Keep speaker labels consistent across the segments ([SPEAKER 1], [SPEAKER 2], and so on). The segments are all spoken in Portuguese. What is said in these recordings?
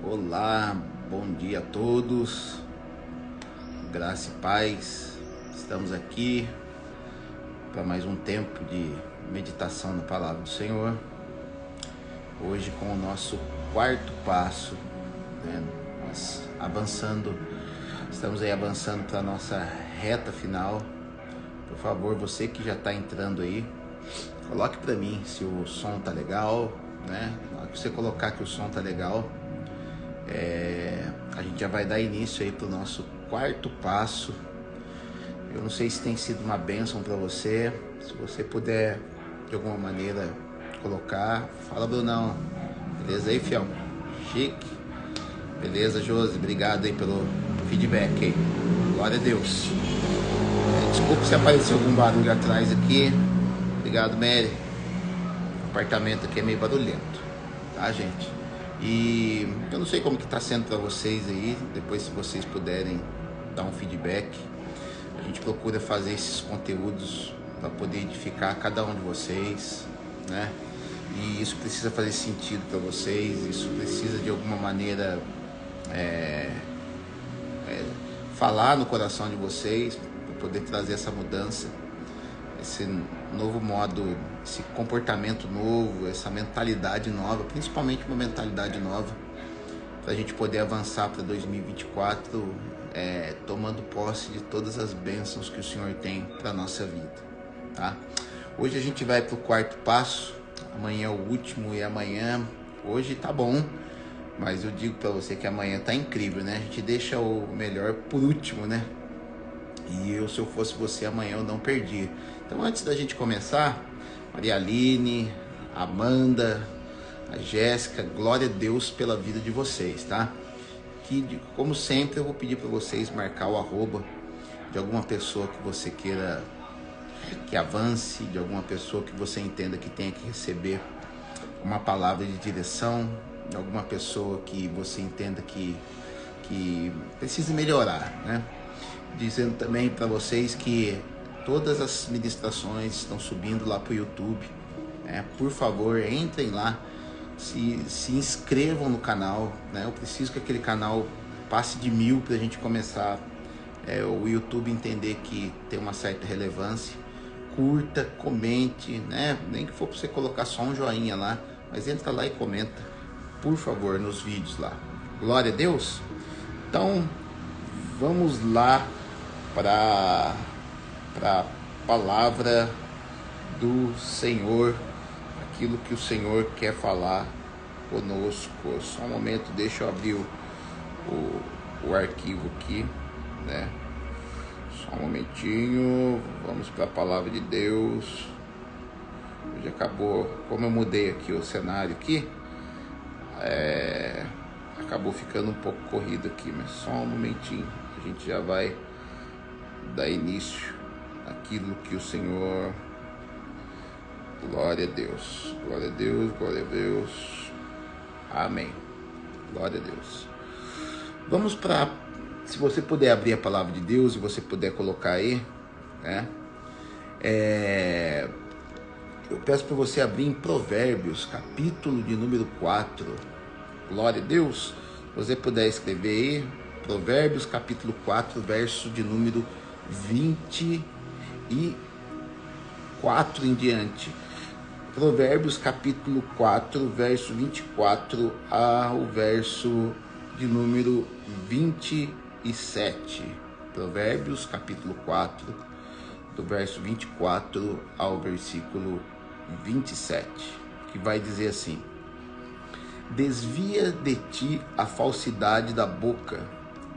[SPEAKER 1] Olá, bom dia a todos, graça e paz. Estamos aqui para mais um tempo de meditação na palavra do Senhor. Hoje com o nosso quarto passo, nós estamos aí avançando para a nossa reta final. Por favor, você que já está entrando aí, coloque para mim se o som tá legal, né? Na hora que você colocar que o som tá legal, a gente já vai dar início aí pro nosso quarto passo. Eu não sei se tem sido uma bênção para você. Se você puder de alguma maneira colocar, fala, Brunão. Beleza aí, fiel? Chique. Beleza, Josi? Obrigado aí pelo feedback aí. Glória a Deus. Desculpa se apareceu algum barulho atrás aqui. Obrigado, Mary. O apartamento aqui é meio barulhento, tá, gente? E eu não sei como que tá sendo para vocês aí. Depois, se vocês puderem dar um feedback, a gente procura fazer esses conteúdos para poder edificar cada um de vocês, né? E isso precisa fazer sentido para vocês. Isso precisa de alguma maneira falar no coração de vocês, para poder trazer essa mudança, esse novo modo, esse comportamento novo, essa mentalidade nova, principalmente uma mentalidade nova, para a gente poder avançar para 2024, tomando posse de todas as bênçãos que o Senhor tem para a nossa vida, tá? Hoje a gente vai para o quarto passo, amanhã é o último, e amanhã, hoje tá bom, mas eu digo para você que amanhã tá incrível, né? A gente deixa o melhor por último, né? E eu, se eu fosse você, amanhã eu não perdi. Então, antes da gente começar, Maria Aline, Amanda, a Jéssica, glória a Deus pela vida de vocês, tá? Que, como sempre, eu vou pedir para vocês marcar o arroba de alguma pessoa que você queira que avance, de alguma pessoa que você entenda que tenha que receber uma palavra de direção, de alguma pessoa que você entenda que precisa melhorar, né? Dizendo também para vocês que todas as ministrações estão subindo lá para o YouTube, né? Por favor, entrem lá, se inscrevam no canal, né? Eu preciso que aquele canal passe de 1000 para a gente começar o YouTube entender que tem uma certa relevância. Curta, comente, né? Nem que for para você colocar só um joinha lá, mas entra lá e comenta, por favor, nos vídeos lá. Glória a Deus. Então, vamos lá para a palavra do Senhor, aquilo que o Senhor quer falar conosco. Só um momento, deixa eu abrir o arquivo aqui, né? Só um momentinho, vamos para a palavra de Deus. Já acabou, como eu mudei aqui o cenário aqui, acabou ficando um pouco corrido aqui, mas só um momentinho, a gente já vai dar início àquilo que o Senhor... Glória a Deus, glória a Deus, glória a Deus, amém, glória a Deus. Vamos para, se você puder abrir a palavra de Deus e você puder colocar aí, né? Eu peço para você abrir em Provérbios, capítulo de número 4, glória a Deus. Se você puder escrever aí, Provérbios, capítulo 4, verso de número 24 em diante. Provérbios, capítulo 4, verso 24 ao verso de número 27. Provérbios, capítulo 4, do verso 24 ao versículo 27, que vai dizer assim: desvia de ti a falsidade da boca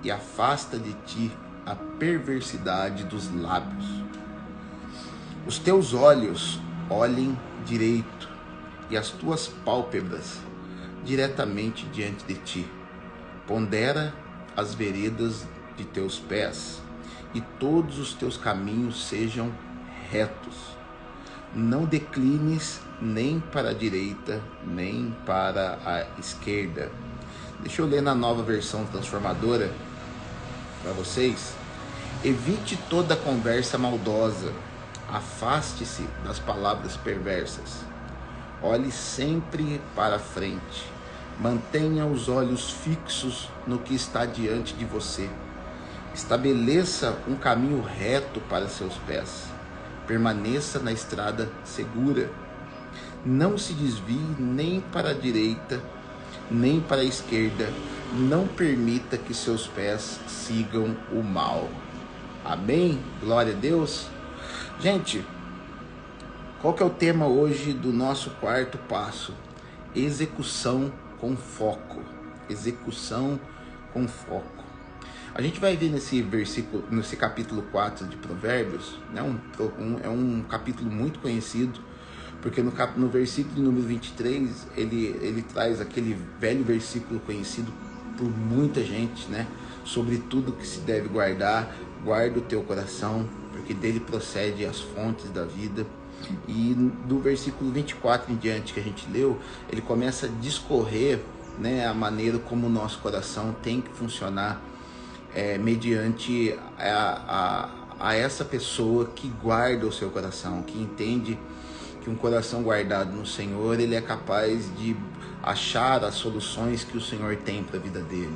[SPEAKER 1] e afasta de ti a perversidade dos lábios. Os teus olhos olhem direito e as tuas pálpebras diretamente diante de ti. Pondera as veredas de teus pés e todos os teus caminhos sejam retos. Não declines nem para a direita, nem para a esquerda. Deixa eu ler na Nova Versão Transformadora para vocês. Evite toda conversa maldosa, afaste-se das palavras perversas. Olhe sempre para frente, Mantenha os olhos fixos no que está diante de você. Estabeleça um caminho reto para seus pés. Permaneça na estrada segura. Não se desvie nem para a direita, nem para a esquerda. Não permita que seus pés sigam o mal. Amém? Glória a Deus. Gente, qual que é o tema hoje do nosso quarto passo? Execução com foco. Execução com foco. A gente vai ver nesse versículo, nesse capítulo 4 de Provérbios, né, é um capítulo muito conhecido, porque no versículo número 23, ele traz aquele velho versículo conhecido por muita gente, né, sobre tudo que se deve guardar. Guarda o teu coração, porque dele procede as fontes da vida. E do versículo 24 em diante que a gente leu, ele começa a discorrer, né, a maneira como o nosso coração tem que funcionar mediante a essa pessoa que guarda o seu coração, que entende que um coração guardado no Senhor, ele é capaz de achar as soluções que o Senhor tem para a vida dele.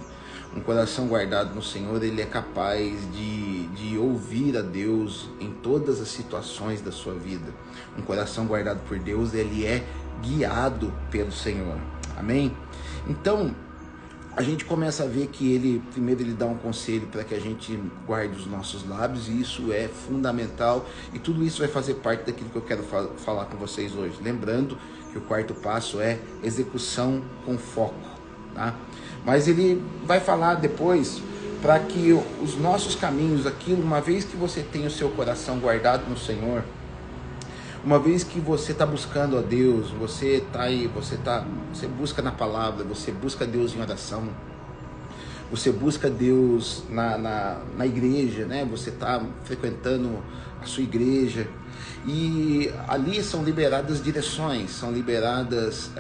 [SPEAKER 1] Um coração guardado no Senhor, ele é capaz de ouvir a Deus em todas as situações da sua vida. Um coração guardado por Deus, ele é guiado pelo Senhor. Amém? Então, a gente começa a ver que primeiro ele dá um conselho para que a gente guarde os nossos lábios, e isso é fundamental, e tudo isso vai fazer parte daquilo que eu quero falar com vocês hoje. Lembrando que o quarto passo é execução com foco, tá? Mas ele vai falar depois para que os nossos caminhos, uma vez que você tem o seu coração guardado no Senhor, uma vez que você está buscando a Deus, você busca na palavra, você busca Deus em oração, você busca Deus na igreja, né? Você está frequentando a sua igreja, e ali são liberadas direções, são liberadas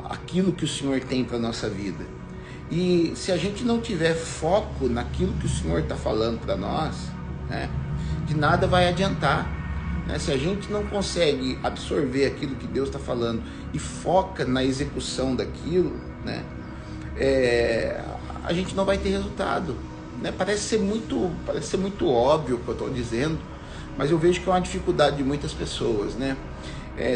[SPEAKER 1] aquilo que o Senhor tem para a nossa vida. E se a gente não tiver foco naquilo que o Senhor está falando para nós, né, de nada vai adiantar. Se a gente não consegue absorver aquilo que Deus está falando e foca na execução daquilo, né, a gente não vai ter resultado, né? Parece ser muito óbvio o que eu estou dizendo, mas eu vejo que é uma dificuldade de muitas pessoas, né?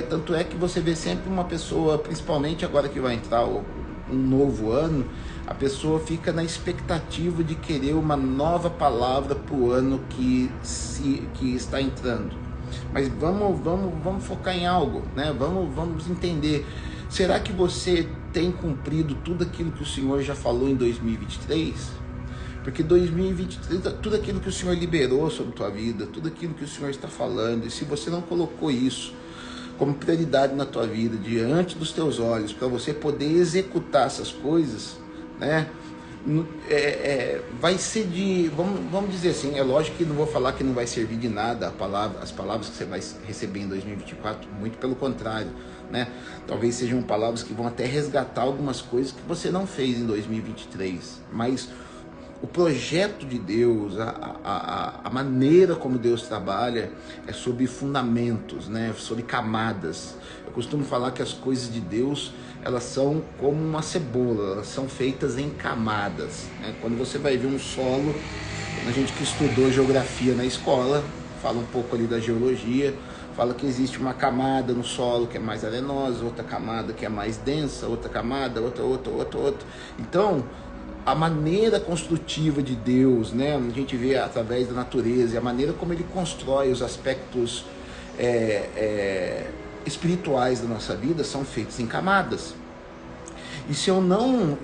[SPEAKER 1] Tanto é que você vê sempre uma pessoa, principalmente agora que vai entrar um novo ano, a pessoa fica na expectativa de querer uma nova palavra para o ano que está entrando. Mas vamos focar em algo, né? Vamos entender. Será que você tem cumprido tudo aquilo que o Senhor já falou em 2023? Porque 2023, tudo aquilo que o Senhor liberou sobre a tua vida, tudo aquilo que o Senhor está falando, e se você não colocou isso como prioridade na tua vida, diante dos teus olhos, para você poder executar essas coisas, né? Vai ser vamos dizer assim, é lógico que não vou falar que não vai servir de nada as palavras que você vai receber em 2024, muito pelo contrário, né? Talvez sejam palavras que vão até resgatar algumas coisas que você não fez em 2023, mas o projeto de Deus, a maneira como Deus trabalha é sobre fundamentos, né? Sobre camadas. Eu costumo falar que as coisas de Deus, elas são como uma cebola, elas são feitas em camadas, né? Quando você vai ver um solo, a gente que estudou geografia na escola, fala um pouco ali da geologia, fala que existe uma camada no solo que é mais arenosa, outra camada que é mais densa, outra camada, outra. Então, a maneira construtiva de Deus, né? A gente vê através da natureza, e a maneira como Ele constrói os aspectos espirituais da nossa vida são feitos em camadas. E se eu não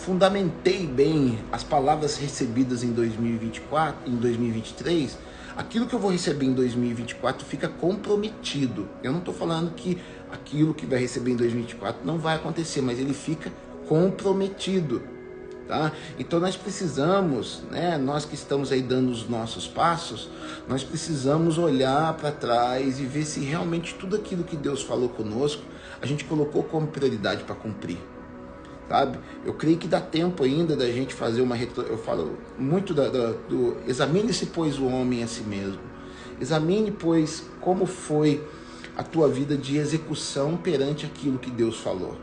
[SPEAKER 1] fundamentei bem as palavras recebidas em 2024, em 2023, aquilo que eu vou receber em 2024 fica comprometido. Eu não estou falando que aquilo que vai receber em 2024 não vai acontecer, mas ele fica comprometido. Tá? Então nós precisamos, né, nós que estamos aí dando os nossos passos, nós precisamos olhar para trás e ver se realmente tudo aquilo que Deus falou conosco, a gente colocou como prioridade para cumprir, sabe? Eu creio que dá tempo ainda da gente fazer eu falo muito do examine-se, pois, o homem a si mesmo. Examine, pois, como foi a tua vida de execução perante aquilo que Deus falou.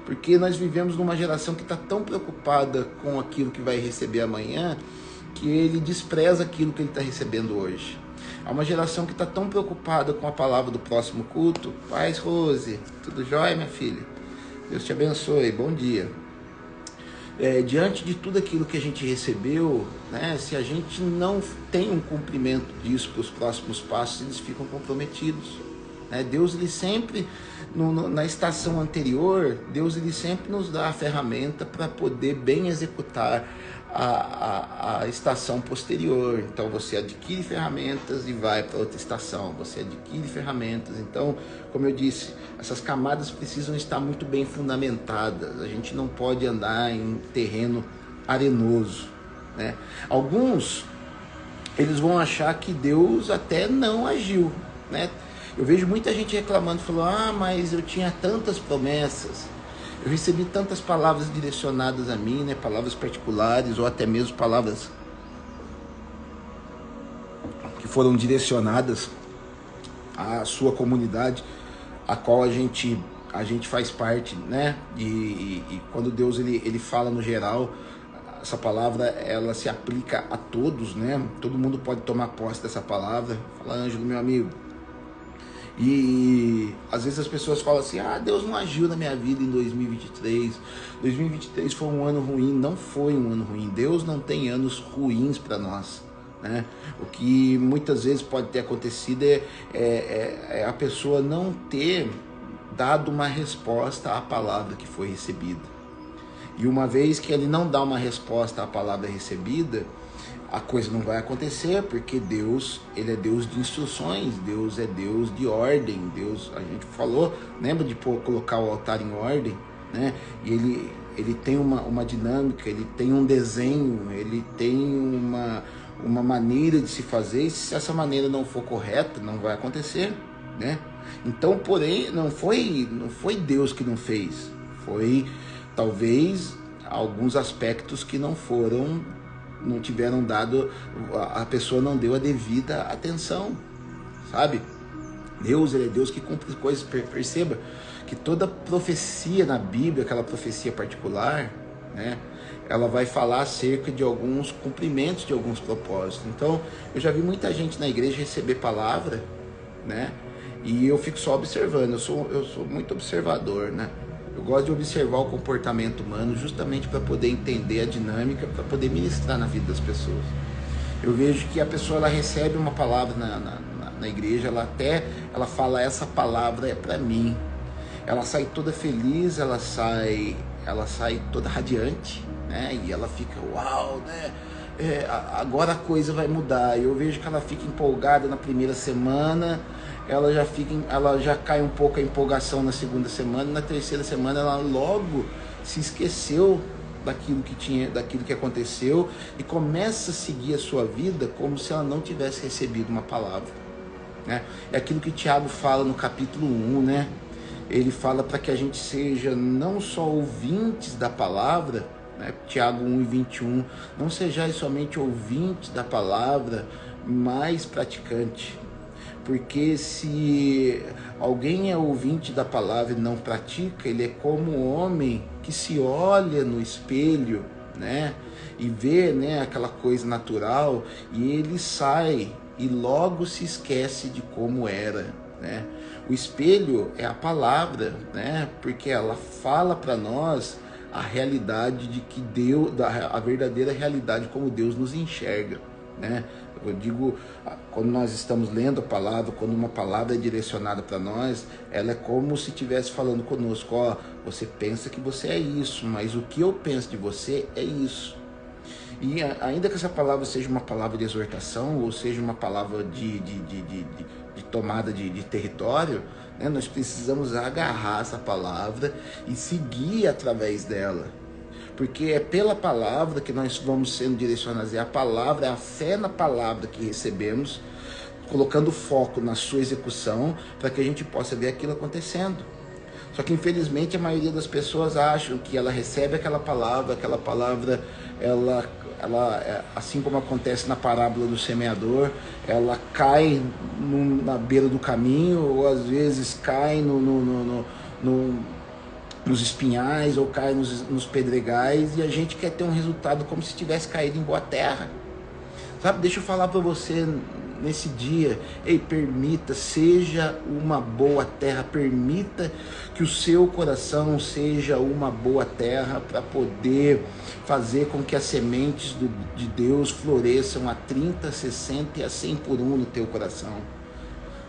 [SPEAKER 1] Porque nós vivemos numa geração que está tão preocupada com aquilo que vai receber amanhã, que ele despreza aquilo que ele está recebendo hoje. Há uma geração que está tão preocupada com a palavra do próximo culto. Paz, Rose, tudo jóia, minha filha? Deus te abençoe, bom dia. Diante de tudo aquilo que a gente recebeu, né, se a gente não tem um cumprimento disso para os próximos passos, eles ficam comprometidos. Né? Deus, ele sempre, na estação anterior, Deus, ele sempre nos dá a ferramenta para poder bem executar a estação posterior. Então você adquire ferramentas e vai para outra estação, você adquire ferramentas. Então, como eu disse, essas camadas precisam estar muito bem fundamentadas. A gente não pode andar em terreno arenoso, né? Alguns, eles vão achar que Deus até não agiu, né? Eu vejo muita gente reclamando, falando, mas eu tinha tantas promessas, eu recebi tantas palavras direcionadas a mim, né? Palavras particulares ou até mesmo palavras que foram direcionadas à sua comunidade, a qual a gente faz parte, né? E quando Deus ele fala no geral, essa palavra ela se aplica a todos, né? Todo mundo pode tomar posse dessa palavra. Fala, Ângelo, meu amigo. E às vezes as pessoas falam assim, Deus não agiu na minha vida em 2023, 2023 foi um ano ruim. Não foi um ano ruim, Deus não tem anos ruins para nós, né? O que muitas vezes pode ter acontecido é a pessoa não ter dado uma resposta à palavra que foi recebida. E uma vez que ele não dá uma resposta à palavra recebida, a coisa não vai acontecer, porque Deus, ele é Deus de instruções, Deus é Deus de ordem. Deus, a gente falou, lembra de colocar o altar em ordem, né? E ele tem uma dinâmica, ele tem um desenho, ele tem uma maneira de se fazer, e se essa maneira não for correta, não vai acontecer, né? Então, porém, não foi Deus que não fez, foi talvez alguns aspectos que não tiveram dado, a pessoa não deu a devida atenção, sabe? Deus, ele é Deus que cumpre coisas. Perceba que toda profecia na Bíblia, aquela profecia particular, né, ela vai falar acerca de alguns cumprimentos de alguns propósitos. Então, eu já vi muita gente na igreja receber palavra, né, e eu fico só observando. Eu sou muito observador, né? Eu gosto de observar o comportamento humano justamente para poder entender a dinâmica, para poder ministrar na vida das pessoas. Eu vejo que a pessoa ela recebe uma palavra na igreja, ela fala, essa palavra é para mim. Ela sai toda feliz, ela sai toda radiante, né? E ela fica, uau, né? Agora a coisa vai mudar. Eu vejo que ela fica empolgada na primeira semana, ela já cai um pouco a empolgação na segunda semana, na terceira semana ela logo se esqueceu daquilo que aconteceu e começa a seguir a sua vida como se ela não tivesse recebido uma palavra, né? É aquilo que Tiago fala no capítulo 1, né? Ele fala para que a gente seja não só ouvintes da palavra, né? Tiago 1:21, não sejais somente ouvintes da palavra, mas praticante. Porque se alguém é ouvinte da palavra e não pratica, ele é como um homem que se olha no espelho, né, e vê, né, aquela coisa natural, e ele sai e logo se esquece de como era, né? O espelho é a palavra, né, porque ela fala para nós a realidade de que Deus, a verdadeira realidade como Deus nos enxerga, né? Eu digo, quando nós estamos lendo a palavra, quando uma palavra é direcionada para nós, ela é como se estivesse falando conosco, você pensa que você é isso, mas o que eu penso de você é isso. E ainda que essa palavra seja uma palavra de exortação, ou seja uma palavra de tomada de território, né, nós precisamos agarrar essa palavra e seguir através dela. Porque é pela palavra que nós vamos sendo direcionados. É a palavra, é a fé na palavra que recebemos, colocando foco na sua execução, para que a gente possa ver aquilo acontecendo. Só que infelizmente a maioria das pessoas acham que ela recebe aquela palavra
[SPEAKER 2] assim como acontece na parábola do semeador, ela cai na beira do caminho, ou às vezes cai nos espinhais, ou cai nos pedregais, e a gente quer ter um resultado como se tivesse caído em boa terra. Sabe, deixa eu falar para você nesse dia, permita, seja uma boa terra, permita que o seu coração seja uma boa terra para poder fazer com que as sementes de Deus floresçam a 30, 60 e a 100 por 1 no teu coração.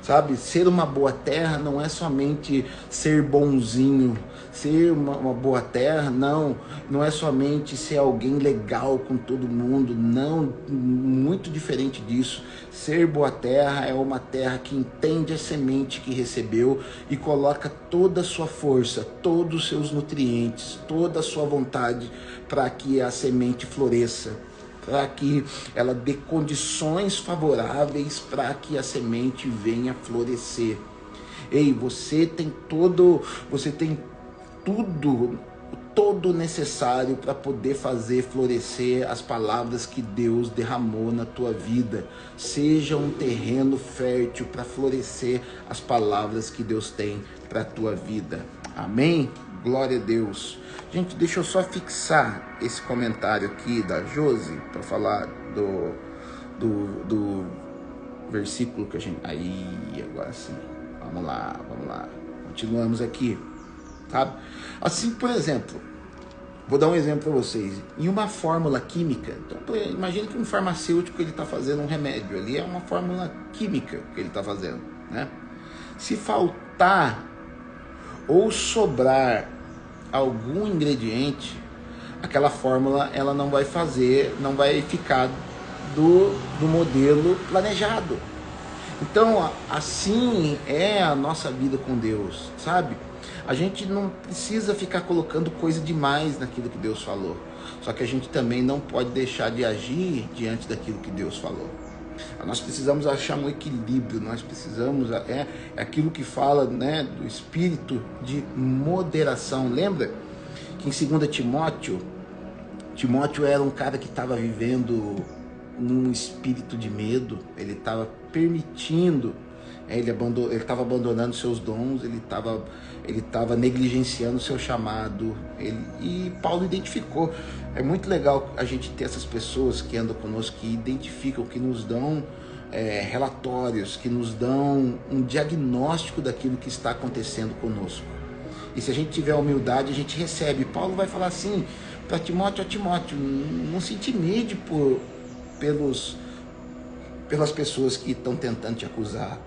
[SPEAKER 2] Sabe, ser uma boa terra não é somente ser bonzinho, ser uma boa terra, não é somente ser alguém legal com todo mundo, não, muito diferente disso. Ser boa terra é uma terra que entende a semente que recebeu e coloca toda a sua força, todos os seus nutrientes, toda a sua vontade para que a semente floresça, para que ela dê condições favoráveis para que a semente venha florescer. Você tem tudo necessário para poder fazer florescer as palavras que Deus derramou na tua vida. Seja um terreno fértil para florescer as palavras que Deus tem para a tua vida. Amém? Glória a Deus. Gente, deixa eu só fixar esse comentário aqui da Josi para falar do versículo que a gente... Aí, agora sim. Vamos lá. Continuamos aqui, sabe? Assim, por exemplo, vou dar um exemplo para vocês. Em uma fórmula química, então, imagine que um farmacêutico ele está fazendo um remédio. Ali é uma fórmula química que ele está fazendo, né? Se faltar ou sobrar algum ingrediente, aquela fórmula ela não vai ficar do modelo planejado. Então, assim é a nossa vida com Deus, sabe? A gente não precisa ficar colocando coisa demais naquilo que Deus falou. Só que a gente também não pode deixar de agir diante daquilo que Deus falou. Nós precisamos achar um equilíbrio, nós precisamos, aquilo que fala, né, do espírito de moderação. Lembra que em 2 Timóteo era um cara que estava vivendo num espírito de medo, ele estava permitindo, ele estava abandonando seus dons, ele estava negligenciando o seu chamado, e Paulo identificou. É muito legal a gente ter essas pessoas que andam conosco, que identificam, que nos dão relatórios, que nos dão um diagnóstico daquilo que está acontecendo conosco. E se a gente tiver humildade, a gente recebe. Paulo vai falar assim para Timóteo: não se intimide pelas pessoas que estão tentando te acusar.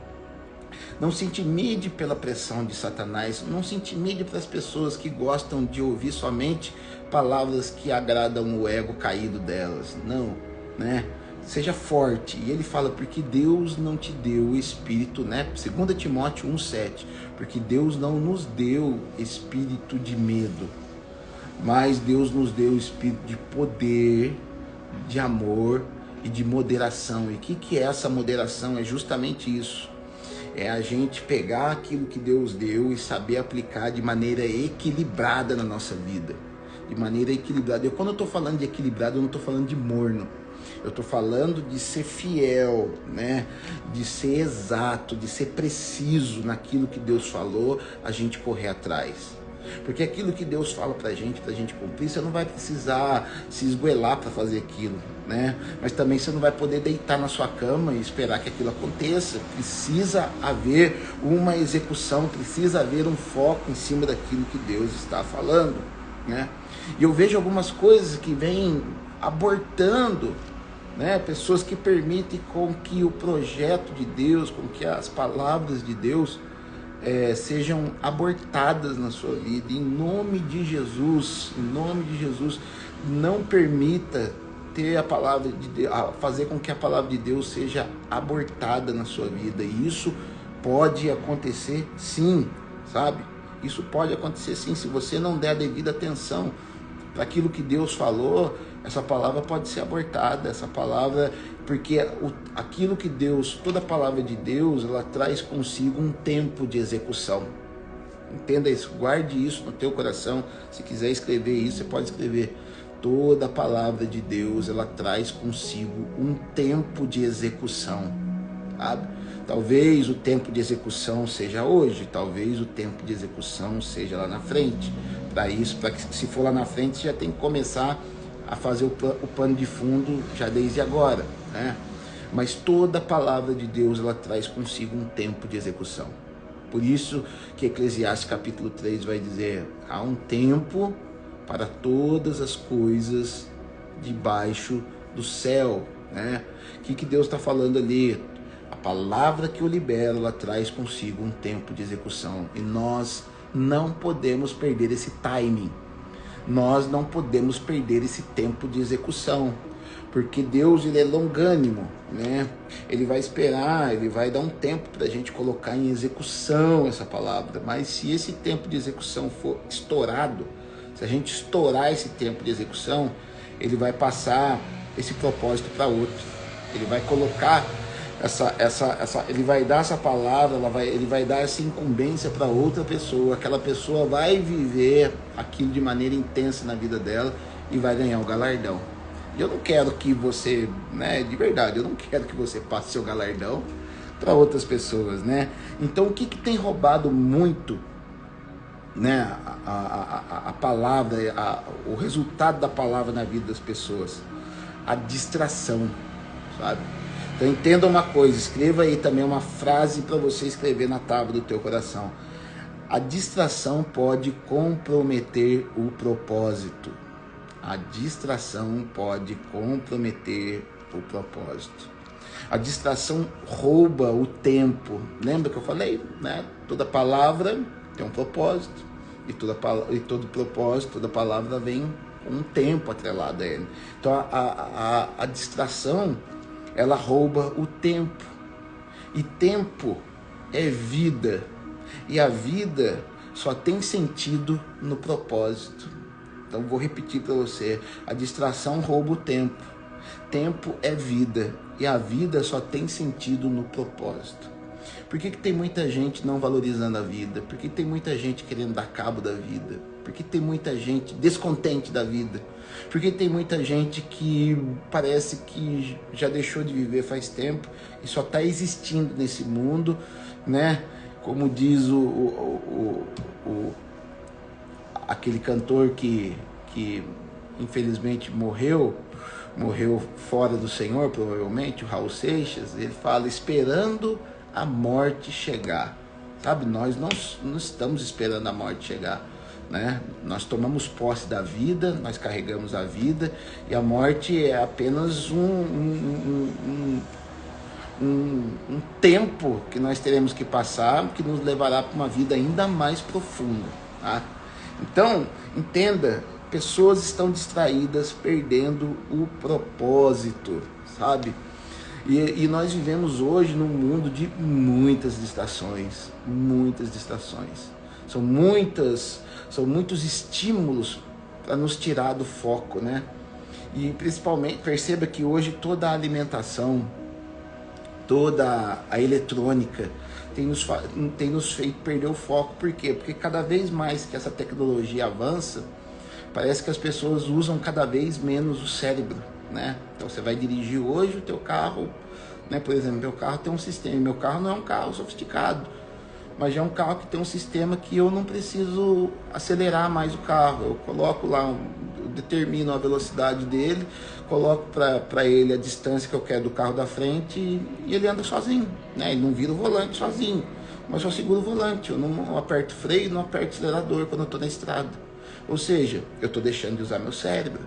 [SPEAKER 2] Não se intimide pela pressão de Satanás. Não se intimide pelas pessoas que gostam de ouvir somente palavras que agradam o ego caído delas. Não, né? Seja forte. E ele fala, porque Deus não te deu o espírito, né? 2 Timóteo 1,7. Porque Deus não nos deu espírito de medo, mas Deus nos deu o espírito de poder, de amor e de moderação. E o que é essa moderação? É justamente isso. É a gente pegar aquilo que Deus deu e saber aplicar de maneira equilibrada na nossa vida. De maneira equilibrada. Quando eu estou falando de equilibrado, eu não estou falando de morno. Eu estou falando de ser fiel, né? De ser exato, de ser preciso naquilo que Deus falou, a gente correr atrás. Porque aquilo que Deus fala pra gente cumprir, você não vai precisar se esgoelar para fazer aquilo, né? Mas também você não vai poder deitar na sua cama e esperar que aquilo aconteça. Precisa haver uma execução, precisa haver um foco em cima daquilo que Deus está falando, né? E eu vejo algumas coisas que vêm abortando, né? Pessoas que permitem com que o projeto de Deus, com que as palavras de Deus sejam abortadas na sua vida. Em nome de Jesus, não permita ter a palavra de Deus, fazer com que a palavra de Deus seja abortada na sua vida. E isso pode acontecer sim, sabe? Isso pode acontecer sim, se você não der a devida atenção para aquilo que Deus falou. Essa palavra pode ser abortada, essa palavra, porque aquilo que Deus, toda a palavra de Deus, ela traz consigo um tempo de execução. Entenda isso, guarde isso no teu coração. Se quiser escrever isso, você pode escrever. toda a palavra de Deus, ela traz consigo um tempo de execução, sabe? Talvez o tempo de execução seja hoje, talvez o tempo de execução seja lá na frente. Para isso, para que se for lá na frente, você já tem que começar a fazer o pano de fundo já desde agora, né? Mas toda a palavra de Deus, ela traz consigo um tempo de execução. Por isso que Eclesiastes capítulo 3 vai dizer: há um tempo para todas as coisas debaixo do céu, né? O que Deus está falando ali? A palavra que eu libero, ela traz consigo um tempo de execução. E nós não podemos perder esse timing. Nós não podemos perder esse tempo de execução. Porque Deus, ele é longânimo, né? Ele vai esperar, ele vai dar um tempo para a gente colocar em execução essa palavra. Mas se esse tempo de execução for estourado, se a gente estourar esse tempo de execução, ele vai passar esse propósito para outro. Ele vai colocar ele vai dar essa palavra, ele vai dar essa incumbência para outra pessoa. Aquela pessoa vai viver aquilo de maneira intensa na vida dela e vai ganhar o galardão. E eu não quero que você, né, de verdade, eu não quero que você passe seu galardão para outras pessoas, né? Então, o que tem roubado muito, né, a palavra, o resultado da palavra na vida das pessoas? A distração, sabe? Então entenda uma coisa, escreva aí também uma frase para você escrever na tábua do teu coração. A distração pode comprometer o propósito. A distração pode comprometer o propósito. A distração rouba o tempo. Lembra que eu falei, né? Toda palavra tem um propósito. E todo propósito, toda palavra vem com um tempo atrelado a ele. Então a distração, ela rouba o tempo. E tempo é vida. E a vida só tem sentido no propósito. Então vou repetir para você. A distração rouba o tempo. Tempo é vida. E a vida só tem sentido no propósito. Por que tem muita gente não valorizando a vida? Por que tem muita gente querendo dar cabo da vida? Por que tem muita gente descontente da vida? Por que tem muita gente que parece que já deixou de viver faz tempo e só está existindo nesse mundo, né? Como diz aquele cantor que infelizmente morreu fora do Senhor, provavelmente, o Raul Seixas. Ele fala: esperando a morte chegar. Sabe, nós não estamos esperando a morte chegar, né? Nós tomamos posse da vida, nós carregamos a vida, e a morte é apenas um tempo que nós teremos que passar, que nos levará para uma vida ainda mais profunda, tá? Então, entenda, pessoas estão distraídas, perdendo o propósito, sabe? E nós vivemos hoje num mundo de muitas distrações, São muitos estímulos para nos tirar do foco, né? E principalmente, perceba que hoje toda a alimentação, toda a eletrônica tem nos feito perder o foco. Por quê? Porque cada vez mais que essa tecnologia avança, parece que as pessoas usam cada vez menos o cérebro, né? Então você vai dirigir hoje o teu carro, né? Por exemplo, meu carro tem um sistema. Meu carro não é um carro sofisticado, mas é um carro que tem um sistema que eu não preciso acelerar mais o carro. Eu coloco lá, eu determino a velocidade dele, coloco para ele a distância que eu quero do carro da frente e ele anda sozinho, né? Ele não vira o volante sozinho, mas eu seguro o volante. Eu não aperto freio, não aperto acelerador quando eu estou na estrada. Ou seja, eu estou deixando de usar meu cérebro,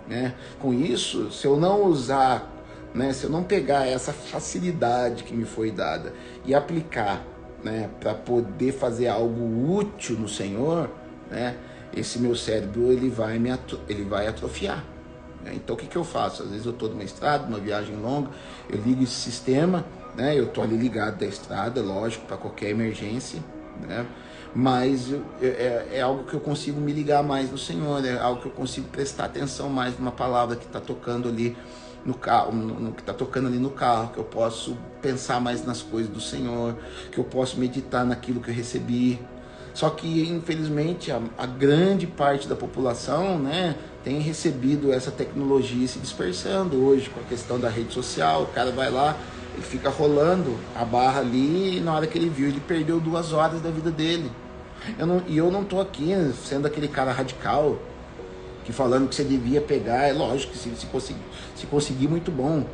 [SPEAKER 2] né? Com isso, se eu não usar, né, se eu não pegar essa facilidade que me foi dada e aplicar, né, para poder fazer algo útil no Senhor, né, esse meu cérebro ele vai atrofiar, né? Então o que eu faço? Às vezes eu estou numa estrada, numa viagem longa, eu ligo esse sistema, né, eu estou ali ligado da estrada, lógico, para qualquer emergência, né? Mas é algo que eu consigo me ligar mais no Senhor, é algo que eu consigo prestar atenção mais numa palavra que está tocando ali no carro, no que está tocando ali no carro, que eu posso pensar mais nas coisas do Senhor, que eu posso meditar naquilo que eu recebi, Só que, infelizmente, a grande parte da população, né, tem recebido essa tecnologia se dispersando hoje com a questão da rede social. O cara vai lá, ele fica rolando a barra ali, e na hora que ele viu, ele perdeu 2 horas da vida dele. Eu não tô aqui sendo aquele cara radical que falando que você devia pegar, é lógico que se conseguir muito bom,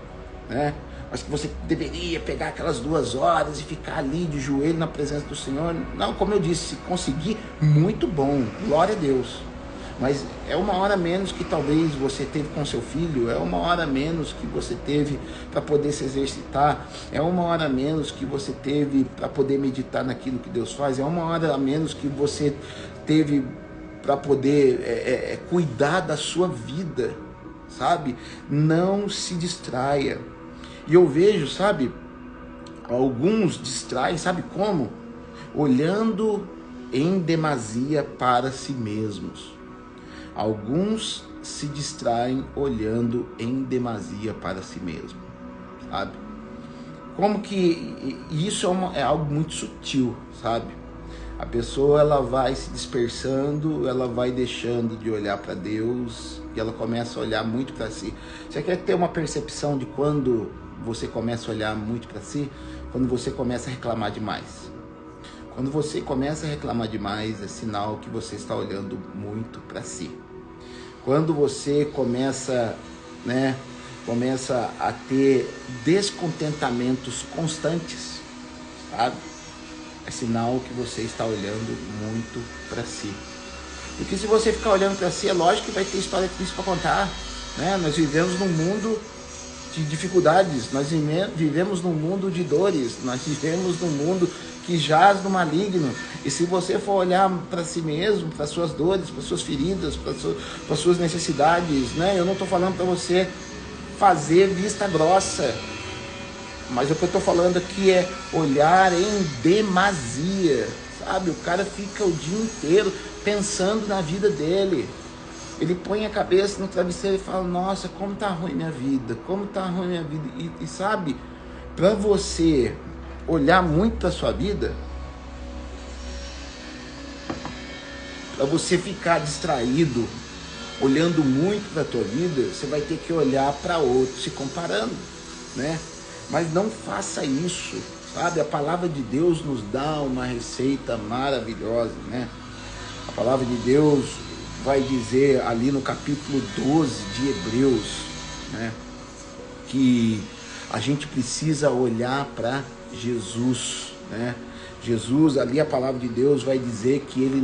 [SPEAKER 2] né? Mas que você deveria pegar aquelas 2 horas e ficar ali de joelho na presença do Senhor. Não, como eu disse, se conseguir, muito bom, glória a Deus. Mas é 1 hora menos que talvez você teve com seu filho, é 1 hora menos que você teve para poder se exercitar, é 1 hora menos que você teve para poder meditar naquilo que Deus faz, é 1 hora a menos que você teve para poder cuidar da sua vida, sabe? Não se distraia. E eu vejo, sabe, alguns distraem, sabe como? Olhando em demasia para si mesmos. Alguns se distraem olhando em demasia para si mesmo, sabe? Como que isso é algo muito sutil, sabe? A pessoa, ela vai se dispersando, ela vai deixando de olhar para Deus e ela começa a olhar muito para si. Você quer ter uma percepção de quando você começa a olhar muito para si? Quando você começa a reclamar demais. Quando você começa a reclamar demais, é sinal que você está olhando muito para si. Quando você começa a ter descontentamentos constantes, sabe? É sinal que você está olhando muito para si. Porque se você ficar olhando para si, é lógico que vai ter história triste para contar, né? Nós vivemos num mundo de dificuldades, nós vivemos num mundo de dores, nós vivemos num mundo que jaz no maligno. E se você for olhar para si mesmo, para suas dores, para suas feridas, para suas necessidades, né? Eu não estou falando para você fazer vista grossa, mas o que eu estou falando aqui é olhar em demasia, sabe? O cara fica o dia inteiro pensando na vida dele. Ele põe a cabeça no travesseiro e fala: nossa, como tá ruim minha vida, como tá ruim minha vida. E sabe, para você olhar muito para sua vida, para você ficar distraído, olhando muito para a tua vida, você vai ter que olhar para outro, se comparando, né? Mas não faça isso, sabe? A palavra de Deus nos dá uma receita maravilhosa, né? A palavra de Deus vai dizer ali no capítulo 12 de Hebreus, né, que a gente precisa olhar para Jesus, né? Jesus, ali a palavra de Deus vai dizer que ele